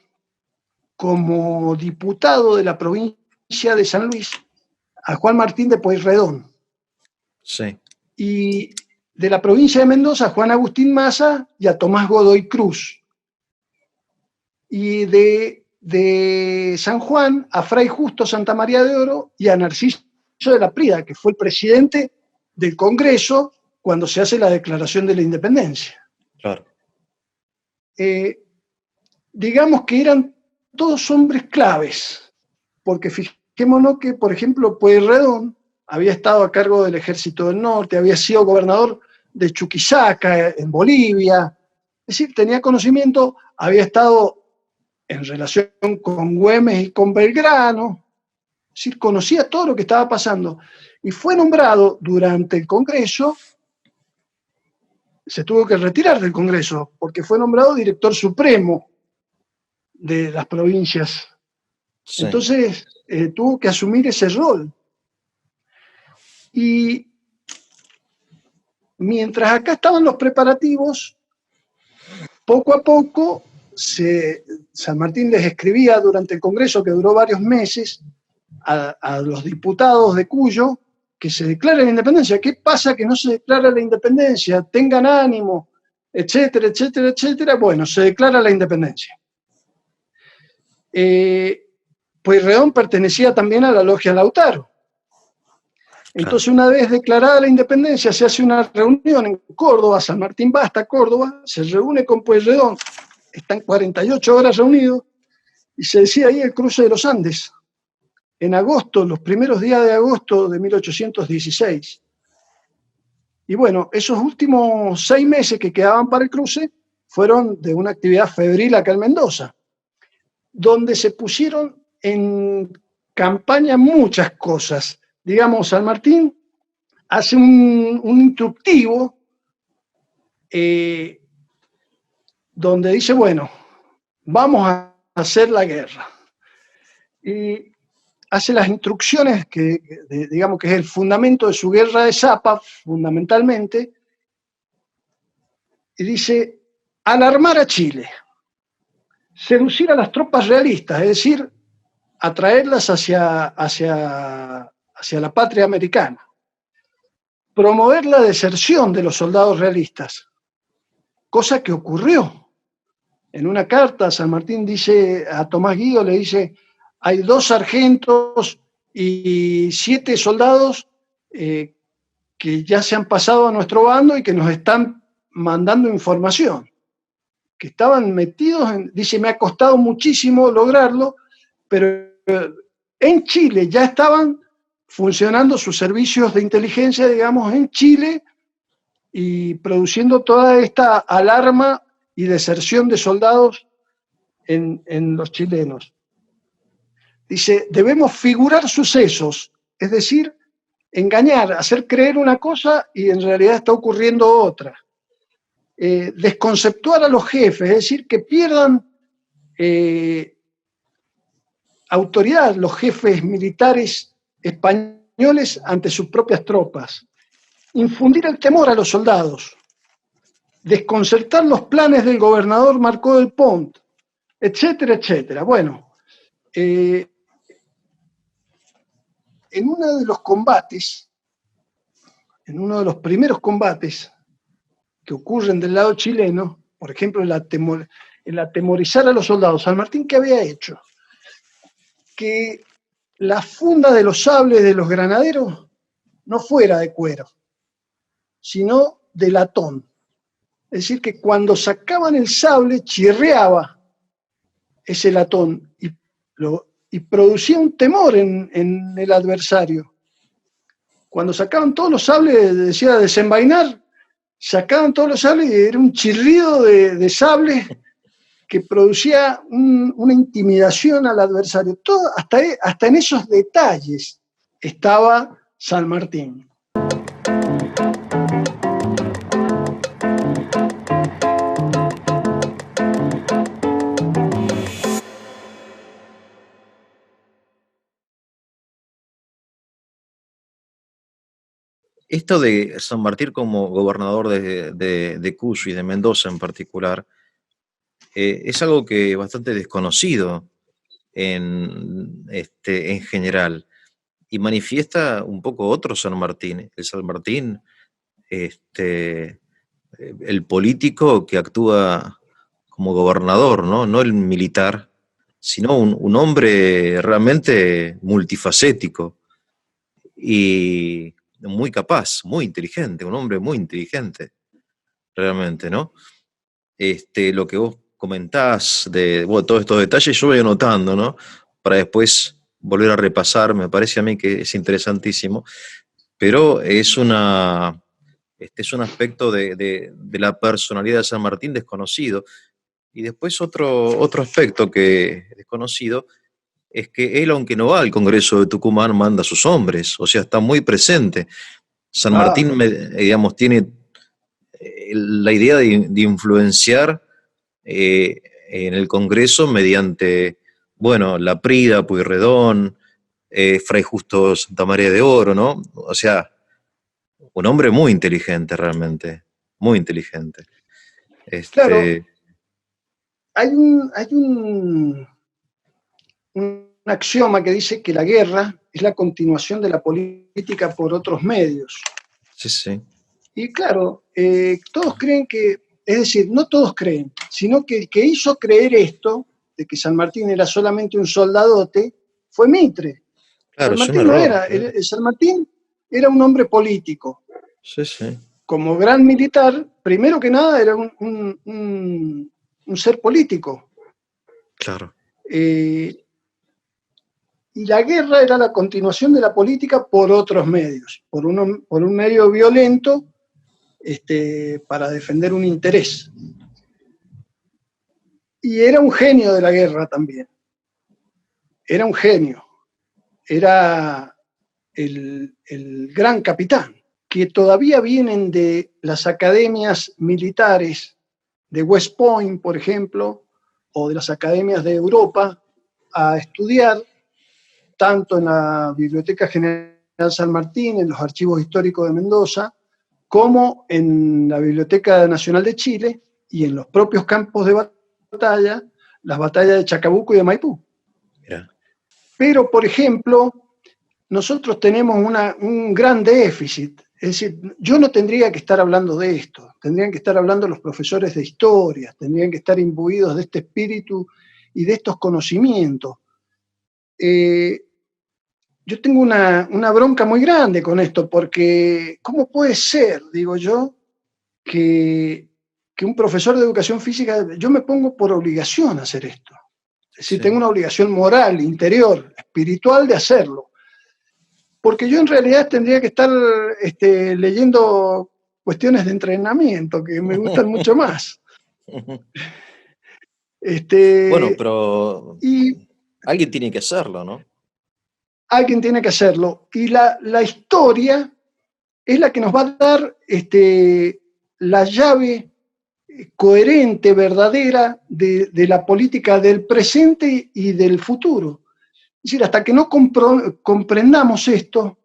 Speaker 2: como diputado de la provincia de San Luis a Juan Martín de Pueyrredón.
Speaker 1: Sí.
Speaker 2: Y de la provincia de Mendoza a Juan Agustín Maza y a Tomás Godoy Cruz. Y de San Juan a Fray Justo Santa María de Oro y a Narciso de la Prida, que fue el presidente del Congreso cuando se hace la declaración de la independencia.
Speaker 1: Claro.
Speaker 2: Digamos que eran todos hombres claves, porque fijémonos que, por ejemplo, Pueyrredón había estado a cargo del Ejército del Norte, había sido gobernador de Chuquisaca, en Bolivia, Es decir, tenía conocimiento, había estado en relación con Güemes y con Belgrano, es decir, conocía todo lo que estaba pasando. Y fue nombrado durante el Congreso, se tuvo que retirar del Congreso, porque fue nombrado director supremo de las provincias.
Speaker 1: Sí,
Speaker 2: Entonces, tuvo que asumir ese rol. Y mientras acá estaban los preparativos, poco a poco San Martín les escribía durante el Congreso, que duró varios meses, a los diputados de Cuyo, que se declare la independencia. ¿Qué pasa que no se declara la independencia? Tengan ánimo, etcétera, etcétera, etcétera. Bueno, se declara la independencia. Pueyrredón pertenecía también a la logia Lautaro. Entonces,
Speaker 1: claro.
Speaker 2: una vez declarada la independencia, se hace una reunión en Córdoba, San Martín va hasta Córdoba, se reúne con Pueyrredón, están 48 horas reunidos, y se decía ahí el cruce de los Andes, en agosto, los primeros días de agosto de 1816. Y bueno, esos últimos 6 meses que quedaban para el cruce fueron de una actividad febril acá en Mendoza, donde se pusieron en campaña muchas cosas. Digamos, San Martín hace un instructivo donde dice, bueno, vamos a hacer la guerra. Y hace las instrucciones digamos que es el fundamento de su guerra de Zapa, fundamentalmente, y dice, alarmar a Chile, seducir a las tropas realistas, es decir, atraerlas hacia la patria americana, promover la deserción de los soldados realistas, cosa que ocurrió. En una carta, San Martín dice a Tomás Guido, le dice, hay 2 sargentos y 7 soldados que ya se han pasado a nuestro bando y que nos están mandando información, que estaban metidos dice, me ha costado muchísimo lograrlo, pero en Chile ya estaban funcionando sus servicios de inteligencia, digamos, en Chile y produciendo toda esta alarma y deserción de soldados en los chilenos. Dice, debemos figurar sucesos, es decir, engañar, hacer creer una cosa y en realidad está ocurriendo otra. Desconceptuar a los jefes, es decir, que pierdan autoridad los jefes militares españoles ante sus propias tropas. Infundir el temor a los soldados. Desconcertar los planes del gobernador Marcó del Pont, etcétera, etcétera. Bueno, en uno de los combates, en uno de los primeros combates que ocurren del lado chileno, por ejemplo, el atemorizar a los soldados, San Martín, ¿qué había hecho? Que la funda de los sables de los granaderos no fuera de cuero, sino de latón. Es decir, que cuando sacaban el sable chirriaba ese latón y producía un temor en el adversario. Cuando sacaban todos los sables, decía desenvainar, sacaban todos los sables y era un chirrido de sables que producía una intimidación al adversario. Todo, hasta en esos detalles estaba San Martín.
Speaker 1: Esto de San Martín como gobernador de Cuyo y de Mendoza en particular, es algo que es bastante desconocido en general y manifiesta un poco otro San Martín, el San Martín, el político que actúa como gobernador, ¿no? No el militar, sino un hombre realmente multifacético y muy capaz, muy inteligente, un hombre muy inteligente, realmente, ¿no? Lo que vos comentás de bueno, todos estos detalles, yo voy anotando, ¿no? Para después volver a repasar, me parece a mí que es interesantísimo, pero es Este es un aspecto de la personalidad de San Martín desconocido. Y después otro aspecto que es desconocido es que él, aunque no va al Congreso de Tucumán, manda a sus hombres, o sea, está muy presente. San Martín,
Speaker 2: Claro,
Speaker 1: digamos, tiene la idea de influenciar en el Congreso mediante, bueno, Laprida, Pueyrredón, Fray Justo Santa María de Oro, ¿no? O sea, un hombre muy inteligente realmente, muy inteligente.
Speaker 2: claro,
Speaker 1: Este,
Speaker 2: hay un axioma que dice que la guerra es la continuación de la política por otros medios.
Speaker 1: sí, sí,
Speaker 2: Y claro, todos creen que, es decir, no todos creen, sino que el que hizo creer esto, de que San Martín era solamente un soldadote, fue Mitre.
Speaker 1: claro,
Speaker 2: San
Speaker 1: es un
Speaker 2: Martín no
Speaker 1: error,
Speaker 2: era,
Speaker 1: claro.
Speaker 2: San Martín era un hombre político.
Speaker 1: Sí, sí,
Speaker 2: Como gran militar, primero que nada era un ser político.
Speaker 1: claro.
Speaker 2: Eh, y la guerra era la continuación de la política por otros medios, por un medio violento para defender un interés. Y era un genio de la guerra también, era un genio, era el gran capitán, que todavía vienen de las academias militares de West Point, por ejemplo, o de las academias de Europa, a estudiar tanto en la Biblioteca General San Martín, en los archivos históricos de Mendoza, como en la Biblioteca Nacional de Chile y en los propios campos de batalla, las batallas de Chacabuco y de Maipú.
Speaker 1: Mira,
Speaker 2: Pero, por ejemplo, nosotros tenemos un gran déficit. Es decir, yo no tendría que estar hablando de esto, tendrían que estar hablando los profesores de historia, tendrían que estar imbuidos de este espíritu y de estos conocimientos. Eh, yo tengo una bronca muy grande con esto, porque ¿cómo puede ser, digo yo, que un profesor de educación física, yo me pongo por obligación a hacer esto? Es decir, tengo
Speaker 1: sí.
Speaker 2: una obligación moral, interior, espiritual de hacerlo. Porque yo en realidad tendría que estar leyendo cuestiones de entrenamiento que me gustan mucho más.
Speaker 1: Bueno,
Speaker 2: Este,
Speaker 1: pero
Speaker 2: y
Speaker 1: alguien tiene que hacerlo, ¿no?
Speaker 2: alguien tiene que hacerlo. Y la historia es la que nos va a dar la llave coherente, verdadera, de la política del presente y del futuro. Es decir, hasta que no comprendamos esto,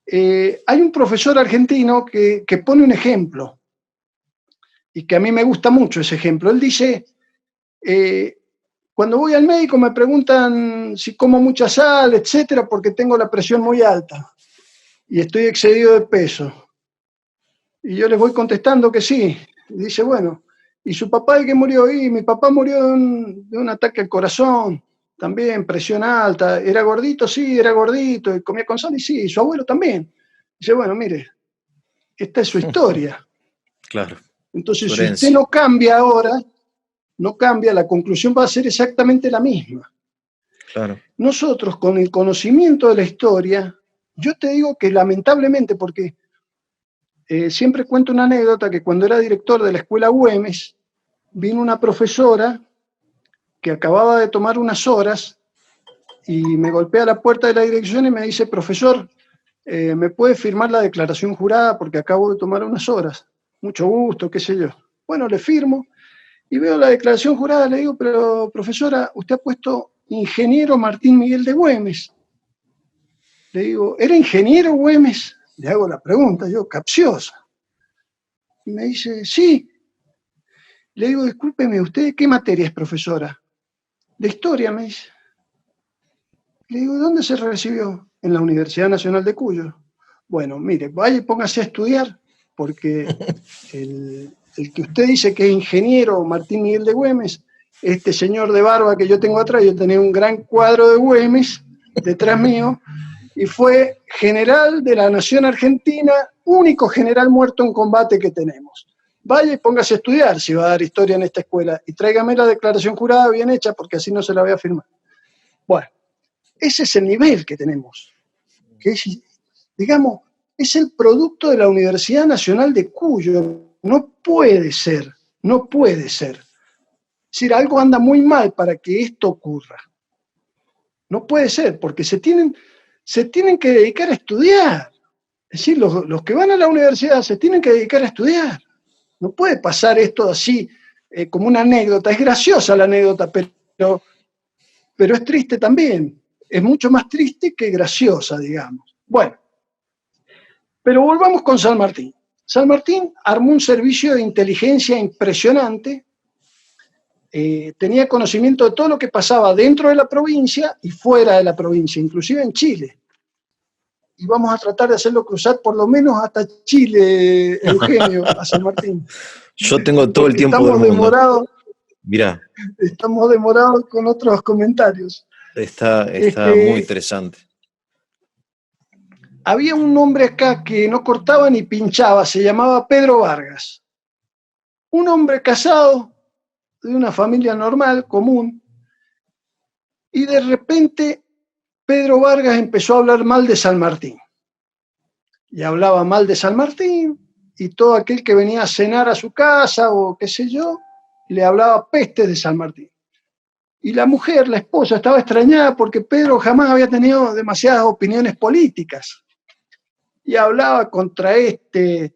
Speaker 2: hay un profesor argentino que pone un ejemplo, y que a mí me gusta mucho ese ejemplo. Él dice, eh, cuando voy al médico me preguntan si como mucha sal, etcétera, porque tengo la presión muy alta y estoy excedido de peso. Y yo les voy contestando que sí. Y dice, bueno, ¿y su papá de qué murió? Y mi papá murió de un ataque al corazón, también presión alta. ¿Era gordito? Sí, era gordito. ¿Y comía con sal? Y sí, y su abuelo también. Dice, bueno, mire, esta es su historia.
Speaker 1: Claro,
Speaker 2: Entonces,
Speaker 1: su
Speaker 2: si usted
Speaker 1: herencia,
Speaker 2: no cambia ahora, no cambia, la conclusión va a ser exactamente la misma.
Speaker 1: claro.
Speaker 2: Nosotros, con el conocimiento de la historia, yo te digo que lamentablemente, porque siempre cuento una anécdota, que cuando era director de la escuela Güemes, vino una profesora que acababa de tomar unas horas y me golpea la puerta de la dirección y me dice, profesor, ¿me puede firmar la declaración jurada porque acabo de tomar unas horas? Mucho gusto, qué sé yo. Bueno, le firmo y veo la declaración jurada, le digo, pero profesora, usted ha puesto ingeniero Martín Miguel de Güemes. Le digo, ¿era ingeniero Güemes? Le hago la pregunta, yo, capciosa. Y me dice, sí. Le digo, discúlpeme, ¿usted de qué materia es profesora? De historia, me dice. Le digo, ¿dónde se recibió? En la Universidad Nacional de Cuyo. Bueno, mire, vaya y póngase a estudiar, porque el que usted dice que es ingeniero Martín Miguel de Güemes, este señor de barba que yo tengo atrás, yo tenía un gran cuadro de Güemes detrás mío, y fue general de la Nación Argentina, único general muerto en combate que tenemos. Vaya y póngase a estudiar si va a dar historia en esta escuela, y tráigame la declaración jurada bien hecha, porque así no se la voy a firmar. Bueno, ese es el nivel que tenemos, que es, digamos, es el producto de la Universidad Nacional de Cuyo. No puede ser, no puede ser. Es decir, algo anda muy mal para que esto ocurra. No puede ser, porque se tienen que dedicar a estudiar. Es decir, los que van a la universidad se tienen que dedicar a estudiar. No puede pasar esto así, como una anécdota. Es graciosa la anécdota, pero es triste también. Es mucho más triste que graciosa, digamos. Bueno, pero volvamos con San Martín. San Martín armó un servicio de inteligencia impresionante. Tenía conocimiento de todo lo que pasaba dentro de la provincia y fuera de la provincia, inclusive en Chile. Y vamos a tratar de hacerlo cruzar por lo menos hasta Chile, Eugenio, a San Martín.
Speaker 1: Yo tengo todo el
Speaker 2: Porque
Speaker 1: tiempo del mundo. Mirá,
Speaker 2: estamos demorados con otros comentarios.
Speaker 1: está muy interesante.
Speaker 2: Había un hombre acá que no cortaba ni pinchaba, se llamaba Pedro Vargas. Un hombre casado, de una familia normal, común, y de repente Pedro Vargas empezó a hablar mal de San Martín. Y hablaba mal de San Martín, y todo aquel que venía a cenar a su casa o qué sé yo, le hablaba pestes de San Martín. Y la mujer, la esposa, estaba extrañada porque Pedro jamás había tenido demasiadas opiniones políticas. Y hablaba contra este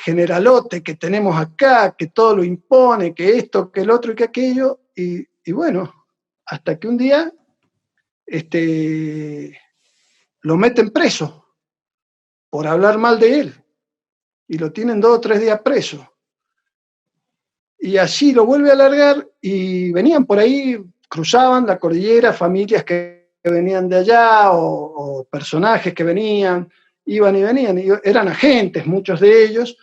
Speaker 2: generalote que tenemos acá, que todo lo impone, que esto, que el otro y que aquello. Y bueno, hasta que un día lo meten preso por hablar mal de él. Y lo tienen 2 o 3 días preso. Y así lo vuelve a alargar y venían por ahí, cruzaban la cordillera, familias que venían de allá o personajes que venían, iban y venían, y eran agentes, muchos de ellos,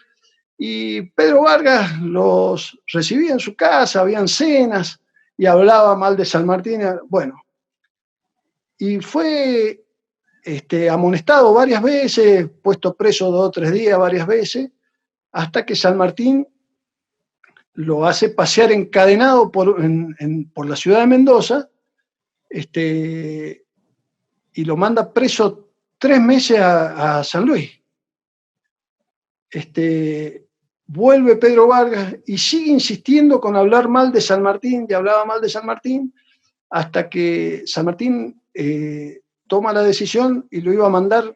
Speaker 2: y Pedro Vargas los recibía en su casa, habían cenas y hablaba mal de San Martín. Bueno, y fue amonestado varias veces, puesto preso 2 o 3 días varias veces, hasta que San Martín lo hace pasear encadenado por la ciudad de Mendoza, y lo manda preso 3 meses a San Luis. Vuelve Pedro Vargas y sigue insistiendo con hablar mal de San Martín, y hablaba mal de San Martín, hasta que San Martín toma la decisión y lo iba a mandar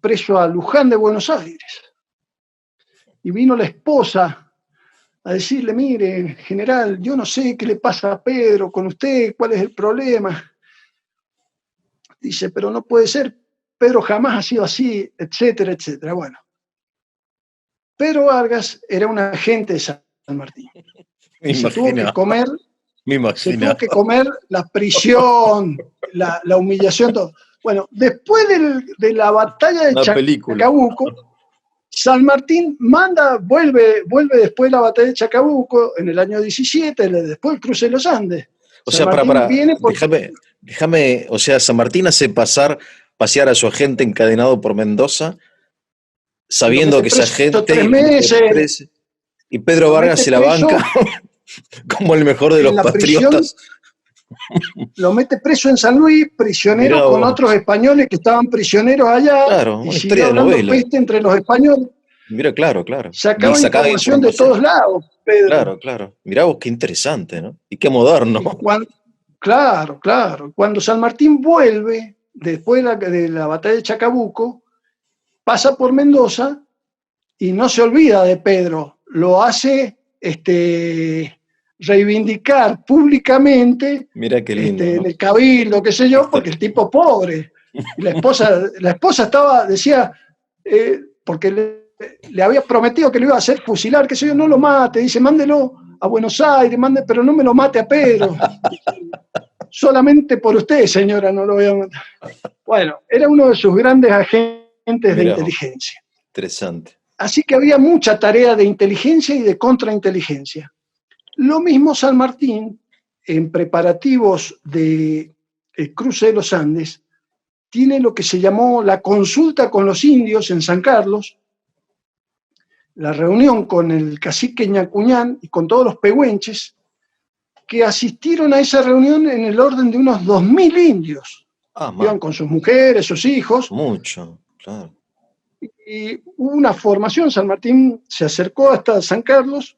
Speaker 2: preso a Luján de Buenos Aires. Y vino la esposa a decirle: mire, general, yo no sé qué le pasa a Pedro con usted, cuál es el problema. Dice: pero no puede ser, Pedro jamás ha sido así, etcétera, etcétera. Bueno, Pedro Vargas era un agente de San Martín. Y se tuvo que comer la prisión, la humillación, todo. Bueno, después de la batalla de Chacabuco, San Martín vuelve después de la batalla de Chacabuco, en el año 17, después del cruce de los Andes.
Speaker 1: O sea, déjame, o sea, San Martín hace pasear a su agente encadenado por Mendoza, sabiendo que esa gente...
Speaker 2: 3 meses,
Speaker 1: y Pedro Vargas se la banca como el mejor de los patriotas.
Speaker 2: Lo mete preso en San Luis, prisionero con otros españoles que estaban prisioneros allá.
Speaker 1: Claro,
Speaker 2: y
Speaker 1: una historia de novela.
Speaker 2: Peste entre los españoles.
Speaker 1: Mira, claro.
Speaker 2: Sacaba información de todos lados, Pedro.
Speaker 1: Claro. Mirá vos, qué interesante, ¿no? Y qué moderno.
Speaker 2: Claro. Cuando San Martín vuelve, después de la batalla de Chacabuco, pasa por Mendoza y no se olvida de Pedro. Lo hace reivindicar públicamente.
Speaker 1: Mira qué lindo, ¿no?
Speaker 2: En el cabildo, qué sé yo, porque el tipo pobre. Y la esposa decía, porque le había prometido que lo iba a hacer fusilar, qué sé yo, no lo mate, dice: mándelo a Buenos Aires, pero no me lo mate a Pedro. Solamente por usted, señora, no lo voy a matar. Bueno, era uno de sus grandes agentes de inteligencia.
Speaker 1: Interesante.
Speaker 2: Así que había mucha tarea de inteligencia y de contrainteligencia. Lo mismo San Martín, en preparativos del cruce de los Andes, tiene lo que se llamó la consulta con los indios en San Carlos, la reunión con el cacique Ñacuñán y con todos los pehuenches, que asistieron a esa reunión en el orden de unos 2.000 indios. Iban con sus mujeres, sus hijos.
Speaker 1: Mucho, Claro.
Speaker 2: Y hubo una formación, San Martín se acercó hasta San Carlos,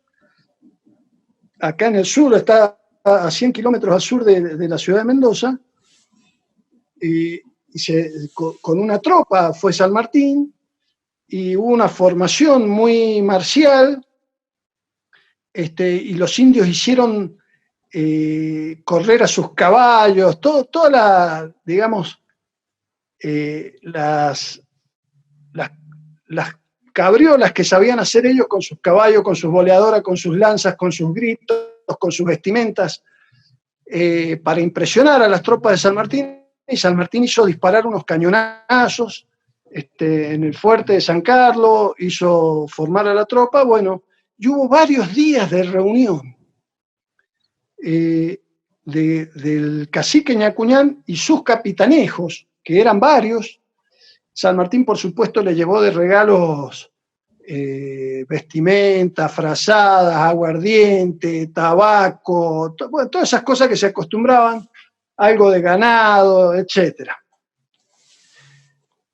Speaker 2: acá en el sur, está a 100 kilómetros al sur de la ciudad de Mendoza, y con una tropa fue San Martín, y hubo una formación muy marcial, y los indios hicieron correr a sus caballos, toda la, digamos, las, las cabriolas que sabían hacer ellos con sus caballos, con sus boleadoras, con sus lanzas, con sus gritos, con sus vestimentas, para impresionar a las tropas de San Martín, y San Martín hizo disparar unos cañonazos en el fuerte de San Carlos, hizo formar a la tropa, bueno, y hubo varios días de reunión del cacique Ñacuñán y sus capitanejos, que eran varios. San Martín, por supuesto, le llevó de regalos vestimentas, frazadas, aguardiente, tabaco, bueno, todas esas cosas que se acostumbraban, algo de ganado, etc.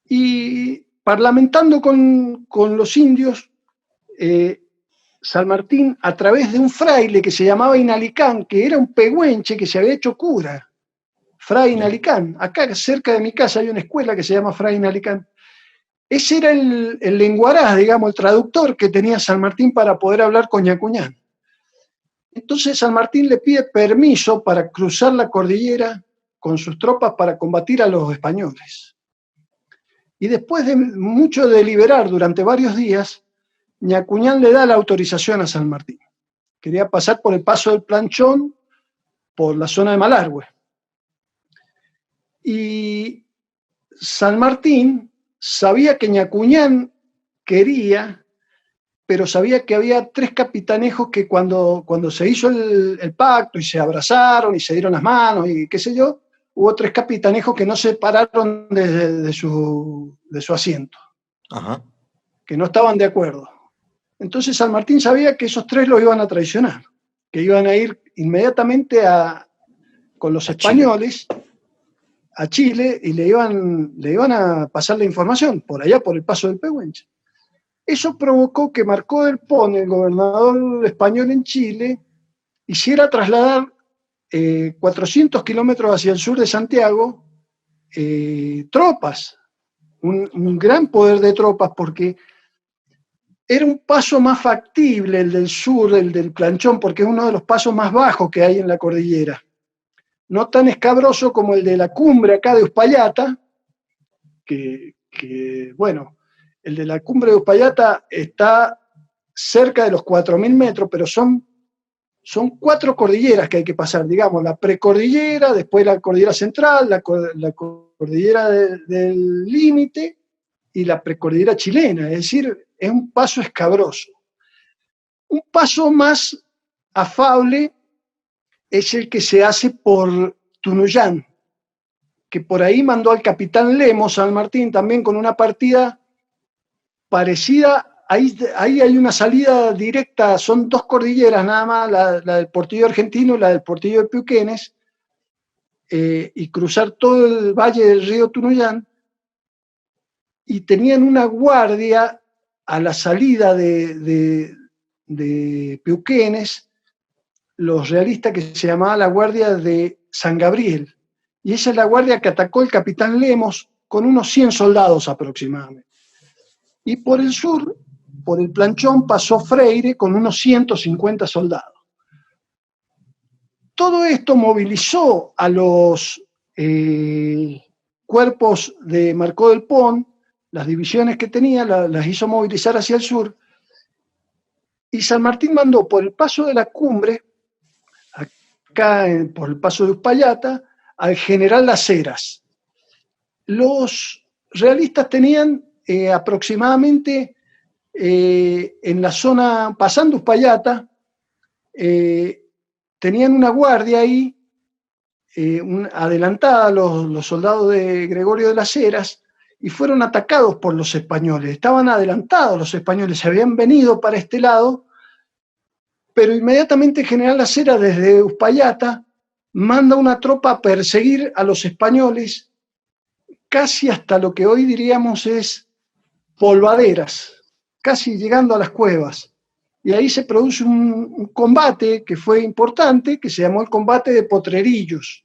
Speaker 2: Y parlamentando con los indios, San Martín, a través de un fraile que se llamaba Inalicán, que era un pehuenche que se había hecho cura, Fray Inalicán, acá cerca de mi casa hay una escuela que se llama Fray Inalicán. Ese era el lenguaraz, digamos, el traductor que tenía San Martín para poder hablar con Ñacuñán. Entonces San Martín le pide permiso para cruzar la cordillera con sus tropas para combatir a los españoles. Y después de mucho deliberar durante varios días, Ñacuñán le da la autorización a San Martín. Quería pasar por el paso del Planchón, por la zona de Malargüe. Y San Martín sabía que Ñacuñán quería, pero sabía que había 3 capitanejos que cuando se hizo el pacto y se abrazaron y se dieron las manos y qué sé yo, hubo 3 capitanejos que no se pararon de su asiento,
Speaker 1: Ajá.
Speaker 2: que no estaban de acuerdo. Entonces San Martín sabía que esos 3 los iban a traicionar, que iban a ir inmediatamente con los españoles a Chile y le iban a pasar la información por allá, por el paso del Pehuenche. Eso provocó que Marcó del Pon, el gobernador español en Chile, hiciera trasladar 400 kilómetros hacia el sur de Santiago tropas, un gran poder de tropas, porque era un paso más factible el del sur, el del Planchón, porque es uno de los pasos más bajos que hay en la cordillera. No tan escabroso como el de la cumbre acá de Uspallata, que bueno, el de la cumbre de Uspallata está cerca de los 4.000 metros, pero son 4 cordilleras que hay que pasar, digamos, la precordillera, después la cordillera central, la cordillera del límite y la precordillera chilena, es decir, es un paso escabroso. Un paso más afable es el que se hace por Tunuyán, que por ahí mandó al capitán Lemos, San Martín, también con una partida parecida. Ahí hay una salida directa, son 2 cordilleras nada más, la del Portillo Argentino y la del Portillo de Peuquenes, y cruzar todo el valle del río Tunuyán, y tenían una guardia a la salida de Peuquenes, los realistas, que se llamaba la Guardia de San Gabriel, y esa es la guardia que atacó el capitán Lemos con unos 100 soldados aproximadamente. Y por el sur, por el Planchón, pasó Freire con unos 150 soldados. Todo esto movilizó a los cuerpos de Marcó del Pon, las divisiones que tenía, las hizo movilizar hacia el sur, y San Martín mandó por el paso de la cumbre, acá por el paso de Uspallata, al general Las Heras. Los realistas tenían aproximadamente en la zona, pasando Uspallata, tenían una guardia ahí, adelantada los soldados de Gregorio de las Heras, y fueron atacados por los españoles. Estaban adelantados los españoles, se habían venido para este lado, pero inmediatamente el general Las Heras, desde Uspallata, manda una tropa a perseguir a los españoles, casi hasta lo que hoy diríamos es polvaderas, casi llegando a las cuevas. Y ahí se produce un combate que fue importante, que se llamó el combate de Potrerillos,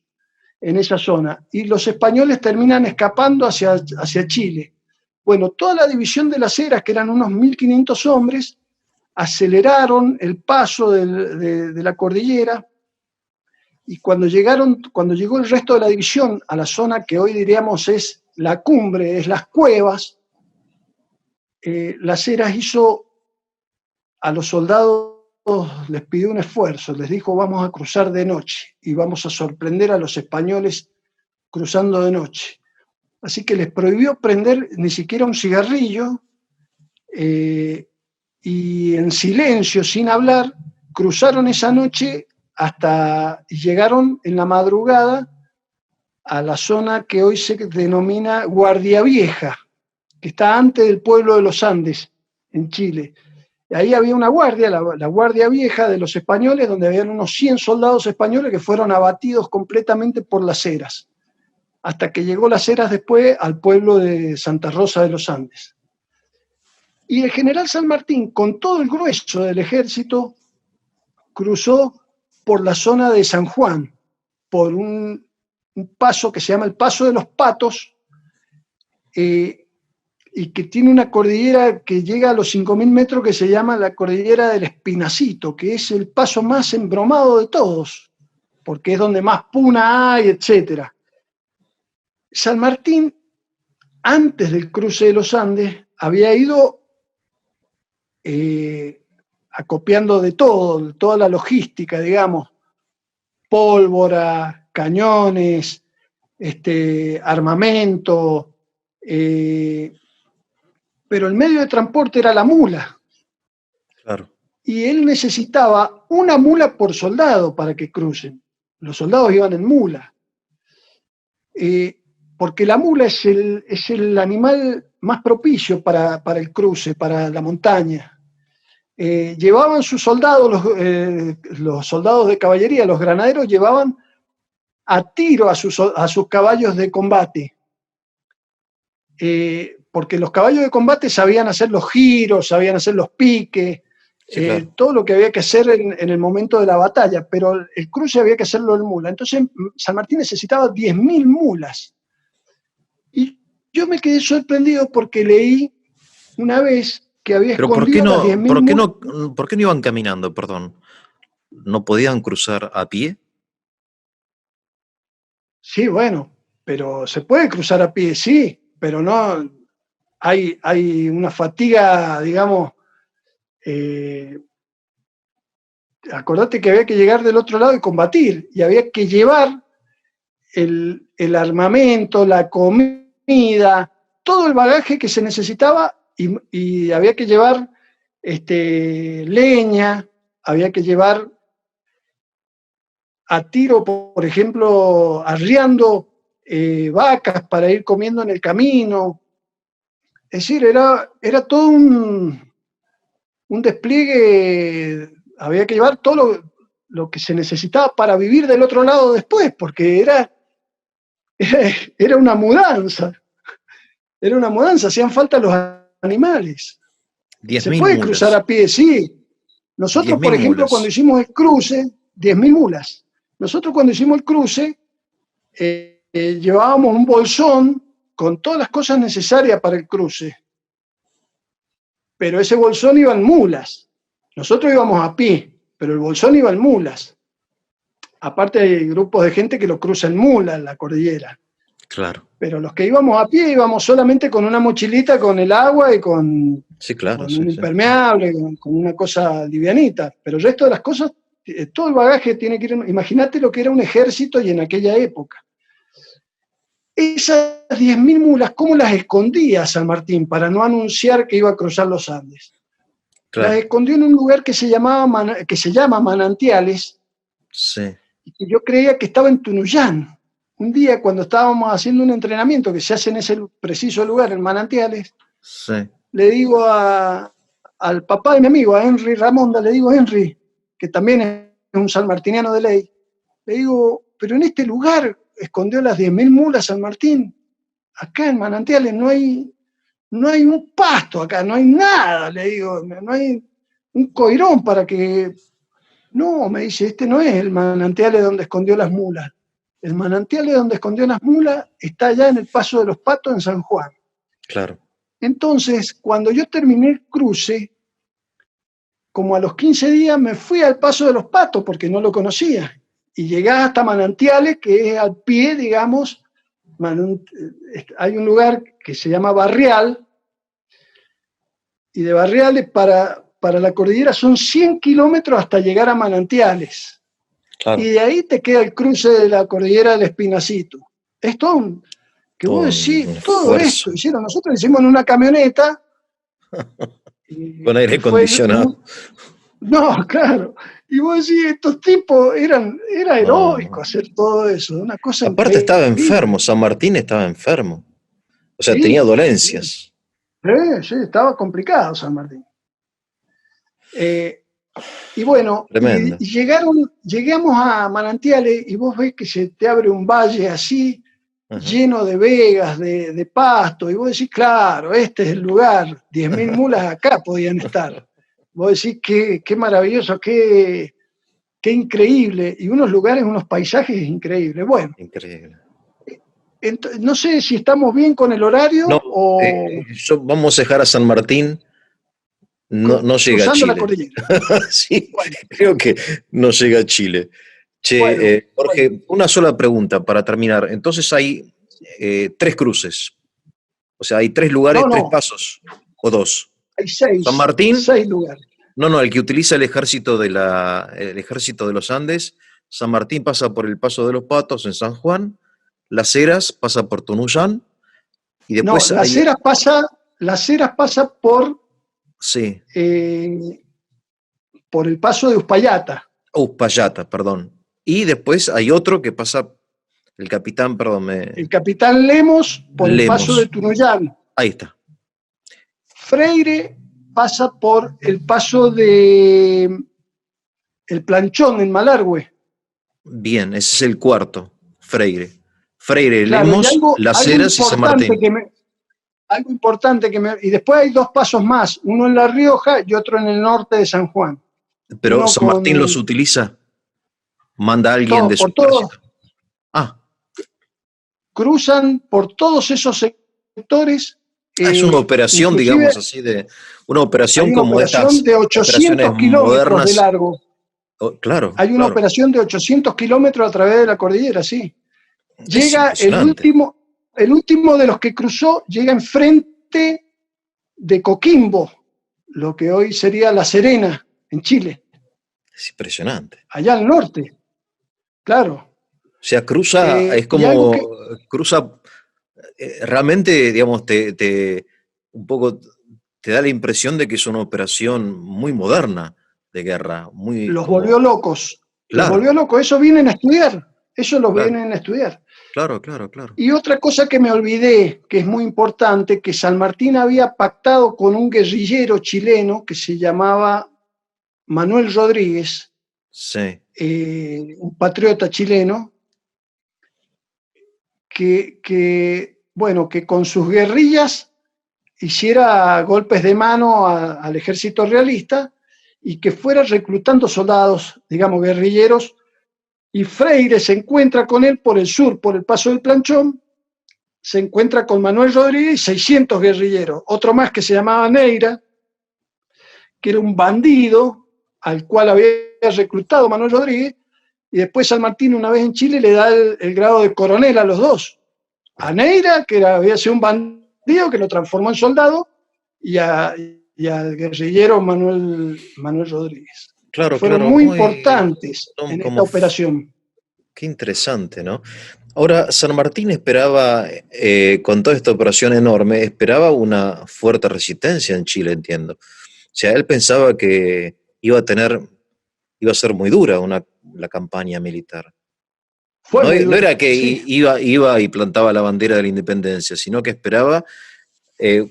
Speaker 2: en esa zona. Y los españoles terminan escapando hacia Chile. Bueno, toda la división de las Heras, que eran unos 1.500 hombres, aceleraron el paso de la cordillera, y cuando llegó el resto de la división a la zona que hoy diríamos es la cumbre, es las cuevas, las Heras hizo a los soldados, les pidió un esfuerzo, les dijo vamos a cruzar de noche y vamos a sorprender a los españoles cruzando de noche. Así que les prohibió prender ni siquiera un cigarrillo, y en silencio, sin hablar, cruzaron esa noche hasta llegaron en la madrugada a la zona que hoy se denomina Guardia Vieja, que está antes del pueblo de los Andes, en Chile. Ahí había una guardia, la Guardia Vieja de los españoles, donde habían unos 100 soldados españoles que fueron abatidos completamente por las Heras, hasta que llegó las Heras después al pueblo de Santa Rosa de los Andes. Y el general San Martín, con todo el grueso del ejército, cruzó por la zona de San Juan, por un paso que se llama el Paso de los Patos, y que tiene una cordillera que llega a los 5.000 metros, que se llama la cordillera del Espinacito, que es el paso más embromado de todos, porque es donde más puna hay, etc. San Martín, antes del cruce de los Andes, había ido acopiando de todo, toda la logística, digamos, pólvora, cañones, armamento, pero el medio de transporte era la mula.
Speaker 1: Claro.
Speaker 2: Y él necesitaba una mula por soldado para que crucen. Los soldados iban en mula. Porque la mula es el animal más propicio para el cruce, para la montaña. Llevaban sus soldados, los soldados de caballería, los granaderos, llevaban a tiro a sus caballos de combate. Porque los caballos de combate sabían hacer los giros, sabían hacer los piques,
Speaker 1: Sí, claro.
Speaker 2: todo lo que había que hacer en el momento de la batalla, pero el cruce había que hacerlo en mula. Entonces San Martín necesitaba 10.000 mulas. Y yo me quedé sorprendido porque leí una vez que había
Speaker 1: Pero
Speaker 2: escondido las 10.000 mulas.
Speaker 1: ¿por qué no iban caminando, perdón? ¿No podían cruzar a pie?
Speaker 2: Sí, bueno, pero se puede cruzar a pie, sí, pero no, hay una fatiga, digamos, acordate que había que llegar del otro lado y combatir, y había que llevar el armamento, la comida, todo el bagaje que se necesitaba, y había que llevar leña, había que llevar a tiro, por ejemplo, arriando vacas para ir comiendo en el camino. Es decir, era todo un despliegue, había que llevar todo lo que se necesitaba para vivir del otro lado después, porque era una mudanza, hacían falta los animales. Se
Speaker 1: 10.000
Speaker 2: puede cruzar
Speaker 1: mulas.
Speaker 2: a pie, sí. Nosotros, por
Speaker 1: 10.000
Speaker 2: ejemplo, cuando
Speaker 1: mulas.
Speaker 2: hicimos el cruce, 10.000 mulas. Nosotros cuando hicimos el cruce, llevábamos un bolsón con todas las cosas necesarias para el cruce. Pero ese bolsón iba en mulas. Nosotros íbamos a pie, pero el bolsón iba en mulas. Aparte hay grupos de gente que lo cruza en mulas en la cordillera.
Speaker 1: Claro.
Speaker 2: Pero los que íbamos a pie íbamos solamente con una mochilita con el agua y con
Speaker 1: Sí, claro,
Speaker 2: un
Speaker 1: sí, sí.
Speaker 2: impermeable, con una cosa livianita. Pero el resto de las cosas, todo el bagaje tiene que ir. Imagínate lo que era un ejército y en aquella época. Esas 10.000 mulas, ¿cómo las escondía San Martín para no anunciar que iba a cruzar los Andes?
Speaker 1: Claro.
Speaker 2: Las escondió en un lugar que se llama Manantiales,
Speaker 1: Sí.
Speaker 2: y que yo creía que estaba en Tunuyán. Un día, cuando estábamos haciendo un entrenamiento que se hace en ese preciso lugar, en Manantiales,
Speaker 1: Sí.
Speaker 2: le digo al papá de mi amigo, a Henry Ramonda, le digo, Henry, que también es un sanmartiniano de ley, le digo, pero en este lugar escondió las 10.000 mulas San Martín. acá en Manantiales no hay un pasto acá, no hay nada, le digo, no hay un coirón para que... No, me dice, este no es el Manantiales donde escondió las mulas. El Manantiales donde escondió las mulas está allá en el Paso de los Patos en San Juan.
Speaker 1: Claro.
Speaker 2: Entonces, cuando yo terminé el cruce, como a los 15 días me fui al Paso de los Patos porque no lo conocía. Y llegué hasta Manantiales, que es al pie, digamos, hay un lugar que se llama Barrial, y de Barriales para la cordillera son 100 kilómetros hasta llegar a Manantiales.
Speaker 1: Claro.
Speaker 2: Y de ahí te queda el cruce de la cordillera del Espinacito. Es todo que vos decís, todo esto hicieron, nosotros hicimos en una camioneta.
Speaker 1: Con aire acondicionado.
Speaker 2: No, claro. Y vos decís, estos tipos era heroico hacer todo eso, una cosa
Speaker 1: Aparte
Speaker 2: increíble.
Speaker 1: estaba enfermo, San Martín estaba enfermo. O sea,
Speaker 2: Sí,
Speaker 1: tenía dolencias.
Speaker 2: sí, estaba complicado San Martín. Y bueno,
Speaker 1: Tremendo.
Speaker 2: llegamos a Manantiales y vos ves que se te abre un valle así,
Speaker 1: Ajá.
Speaker 2: lleno de vegas, de pasto, y vos decís, claro, este es el lugar, 10.000 mulas acá podían estar. Vos decís, qué maravilloso, qué increíble, y unos lugares, unos paisajes increíbles. Bueno,
Speaker 1: increíble.
Speaker 2: No sé si estamos bien con el horario
Speaker 1: No,
Speaker 2: o...
Speaker 1: vamos a dejar a San Martín. No llega a
Speaker 2: cruzando la
Speaker 1: Chile.
Speaker 2: cordillera.
Speaker 1: Sí,
Speaker 2: Bueno,
Speaker 1: creo que no llega a Chile. Che, Jorge, una sola pregunta para terminar. Entonces hay 3 cruces. O sea, hay 3 lugares, 3 pasos. ¿O 2?
Speaker 2: Hay
Speaker 1: San Martín.
Speaker 2: 6 lugares.
Speaker 1: No, el que utiliza el ejército el ejército de los Andes. San Martín pasa por el Paso de los Patos en San Juan. Las Heras pasa por Tunuyán. Y después
Speaker 2: No, Las Heras pasa por...
Speaker 1: Sí.
Speaker 2: Por el Paso de Uspallata.
Speaker 1: Uspallata, perdón. Y después hay otro que pasa, el capitán, perdón.
Speaker 2: El capitán Lemos por el Paso de Tunuyán.
Speaker 1: Ahí está.
Speaker 2: Freire pasa por el Paso de El Planchón en Malargüe.
Speaker 1: Bien, ese es el cuarto, Freire. Freire,
Speaker 2: Claro,
Speaker 1: Lemos, Las Heras y San Martín.
Speaker 2: Algo importante y después hay 2 pasos más, uno en La Rioja y otro en el norte de San Juan.
Speaker 1: Pero San Martín los utiliza, manda a alguien de su ejército.
Speaker 2: Cruzan por todos esos sectores.
Speaker 1: Es una operación, digamos así, una operación como
Speaker 2: estas de 800 kilómetros de largo.
Speaker 1: Claro.
Speaker 2: Hay una operación de 800 kilómetros a través de la cordillera, sí. Llega el último de los que cruzó, llega enfrente de Coquimbo, lo que hoy sería La Serena, en Chile.
Speaker 1: Es impresionante.
Speaker 2: Allá al norte, claro.
Speaker 1: O sea, cruza, es como, cruza, realmente, digamos, un poco te da la impresión de que es una operación muy moderna de guerra.
Speaker 2: Los volvió locos.
Speaker 1: Claro.
Speaker 2: Los volvió locos, eso vienen a estudiar. Eso lo vienen a estudiar.
Speaker 1: Claro.
Speaker 2: Y otra cosa que me olvidé, que es muy importante, que San Martín había pactado con un guerrillero chileno que se llamaba Manuel Rodríguez,
Speaker 1: sí.
Speaker 2: Un patriota chileno, que con sus guerrillas hiciera golpes de mano al ejército realista y que fuera reclutando soldados, digamos, guerrilleros. Y Freire se encuentra con él por el sur, por el Paso del Planchón, se encuentra con Manuel Rodríguez y 600 guerrilleros. Otro más que se llamaba Neira, que era un bandido al cual había reclutado Manuel Rodríguez, y después San Martín, una vez en Chile, le da el grado de coronel a los dos. A Neira, que había sido un bandido, que lo transformó en soldado, y al guerrillero Manuel Rodríguez. Fueron muy importantes en esta operación.
Speaker 1: Qué interesante, ¿no? Ahora, San Martín esperaba, con toda esta operación enorme, esperaba una fuerte resistencia en Chile, entiendo. O sea, él pensaba que iba a ser muy dura la campaña militar. No era que iba y plantaba la bandera de la independencia, sino que esperaba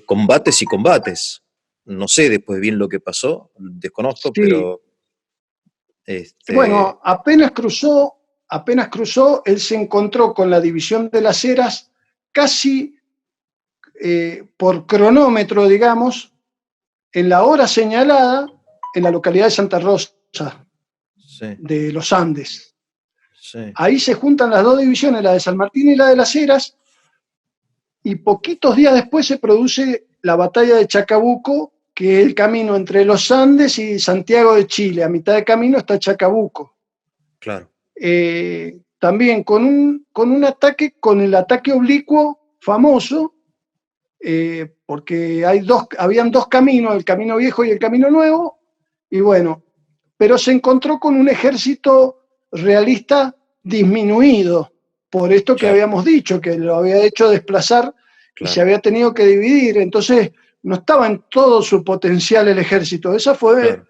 Speaker 1: combates y combates. No sé después bien lo que pasó, desconozco, pero...
Speaker 2: Bueno, apenas cruzó, él se encontró con la división de Las Heras casi por cronómetro, digamos, en la hora señalada en la localidad de Santa Rosa,
Speaker 1: Sí,
Speaker 2: de los Andes.
Speaker 1: sí,
Speaker 2: Ahí se juntan las dos divisiones, la de San Martín y la de Las Heras, y poquitos días después se produce la batalla de Chacabuco, que es el camino entre los Andes y Santiago de Chile. A mitad de camino está Chacabuco.
Speaker 1: claro,
Speaker 2: También con un ataque, con el ataque oblicuo famoso, porque habían dos caminos, el camino viejo y el camino nuevo, y bueno, pero se encontró con un ejército realista disminuido, por esto que
Speaker 1: claro,
Speaker 2: habíamos dicho, que lo había hecho desplazar y se
Speaker 1: claro,
Speaker 2: había tenido que dividir, entonces no estaba en todo su potencial el ejército. Esa
Speaker 1: claro,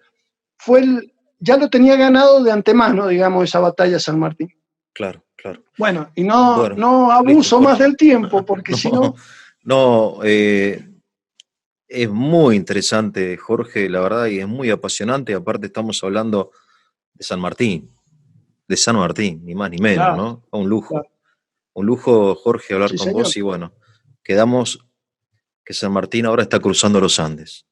Speaker 2: ya lo tenía ganado de antemano, digamos, esa batalla San Martín.
Speaker 1: claro, claro.
Speaker 2: Bueno, y
Speaker 1: Bueno,
Speaker 2: no
Speaker 1: listo,
Speaker 2: abuso más
Speaker 1: Jorge.
Speaker 2: del tiempo, porque si
Speaker 1: No,
Speaker 2: no,
Speaker 1: no, es muy interesante, Jorge, la verdad, y es muy apasionante. Aparte, estamos hablando de San Martín, ni más ni menos,
Speaker 2: claro,
Speaker 1: ¿no?
Speaker 2: claro,
Speaker 1: Un lujo, Jorge, hablar
Speaker 2: sí
Speaker 1: con
Speaker 2: señor.
Speaker 1: vos. Y bueno, quedamos que San Martín ahora está cruzando los Andes.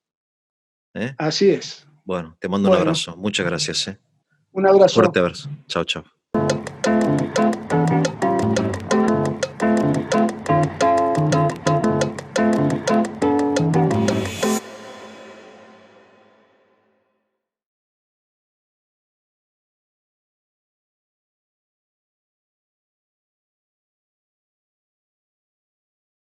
Speaker 1: ¿Eh?
Speaker 2: Así es.
Speaker 1: Bueno, te mando un
Speaker 2: Bueno,
Speaker 1: abrazo. Muchas gracias, ¿eh?
Speaker 2: un abrazo.
Speaker 1: Fuerte abrazo. Chao, chao.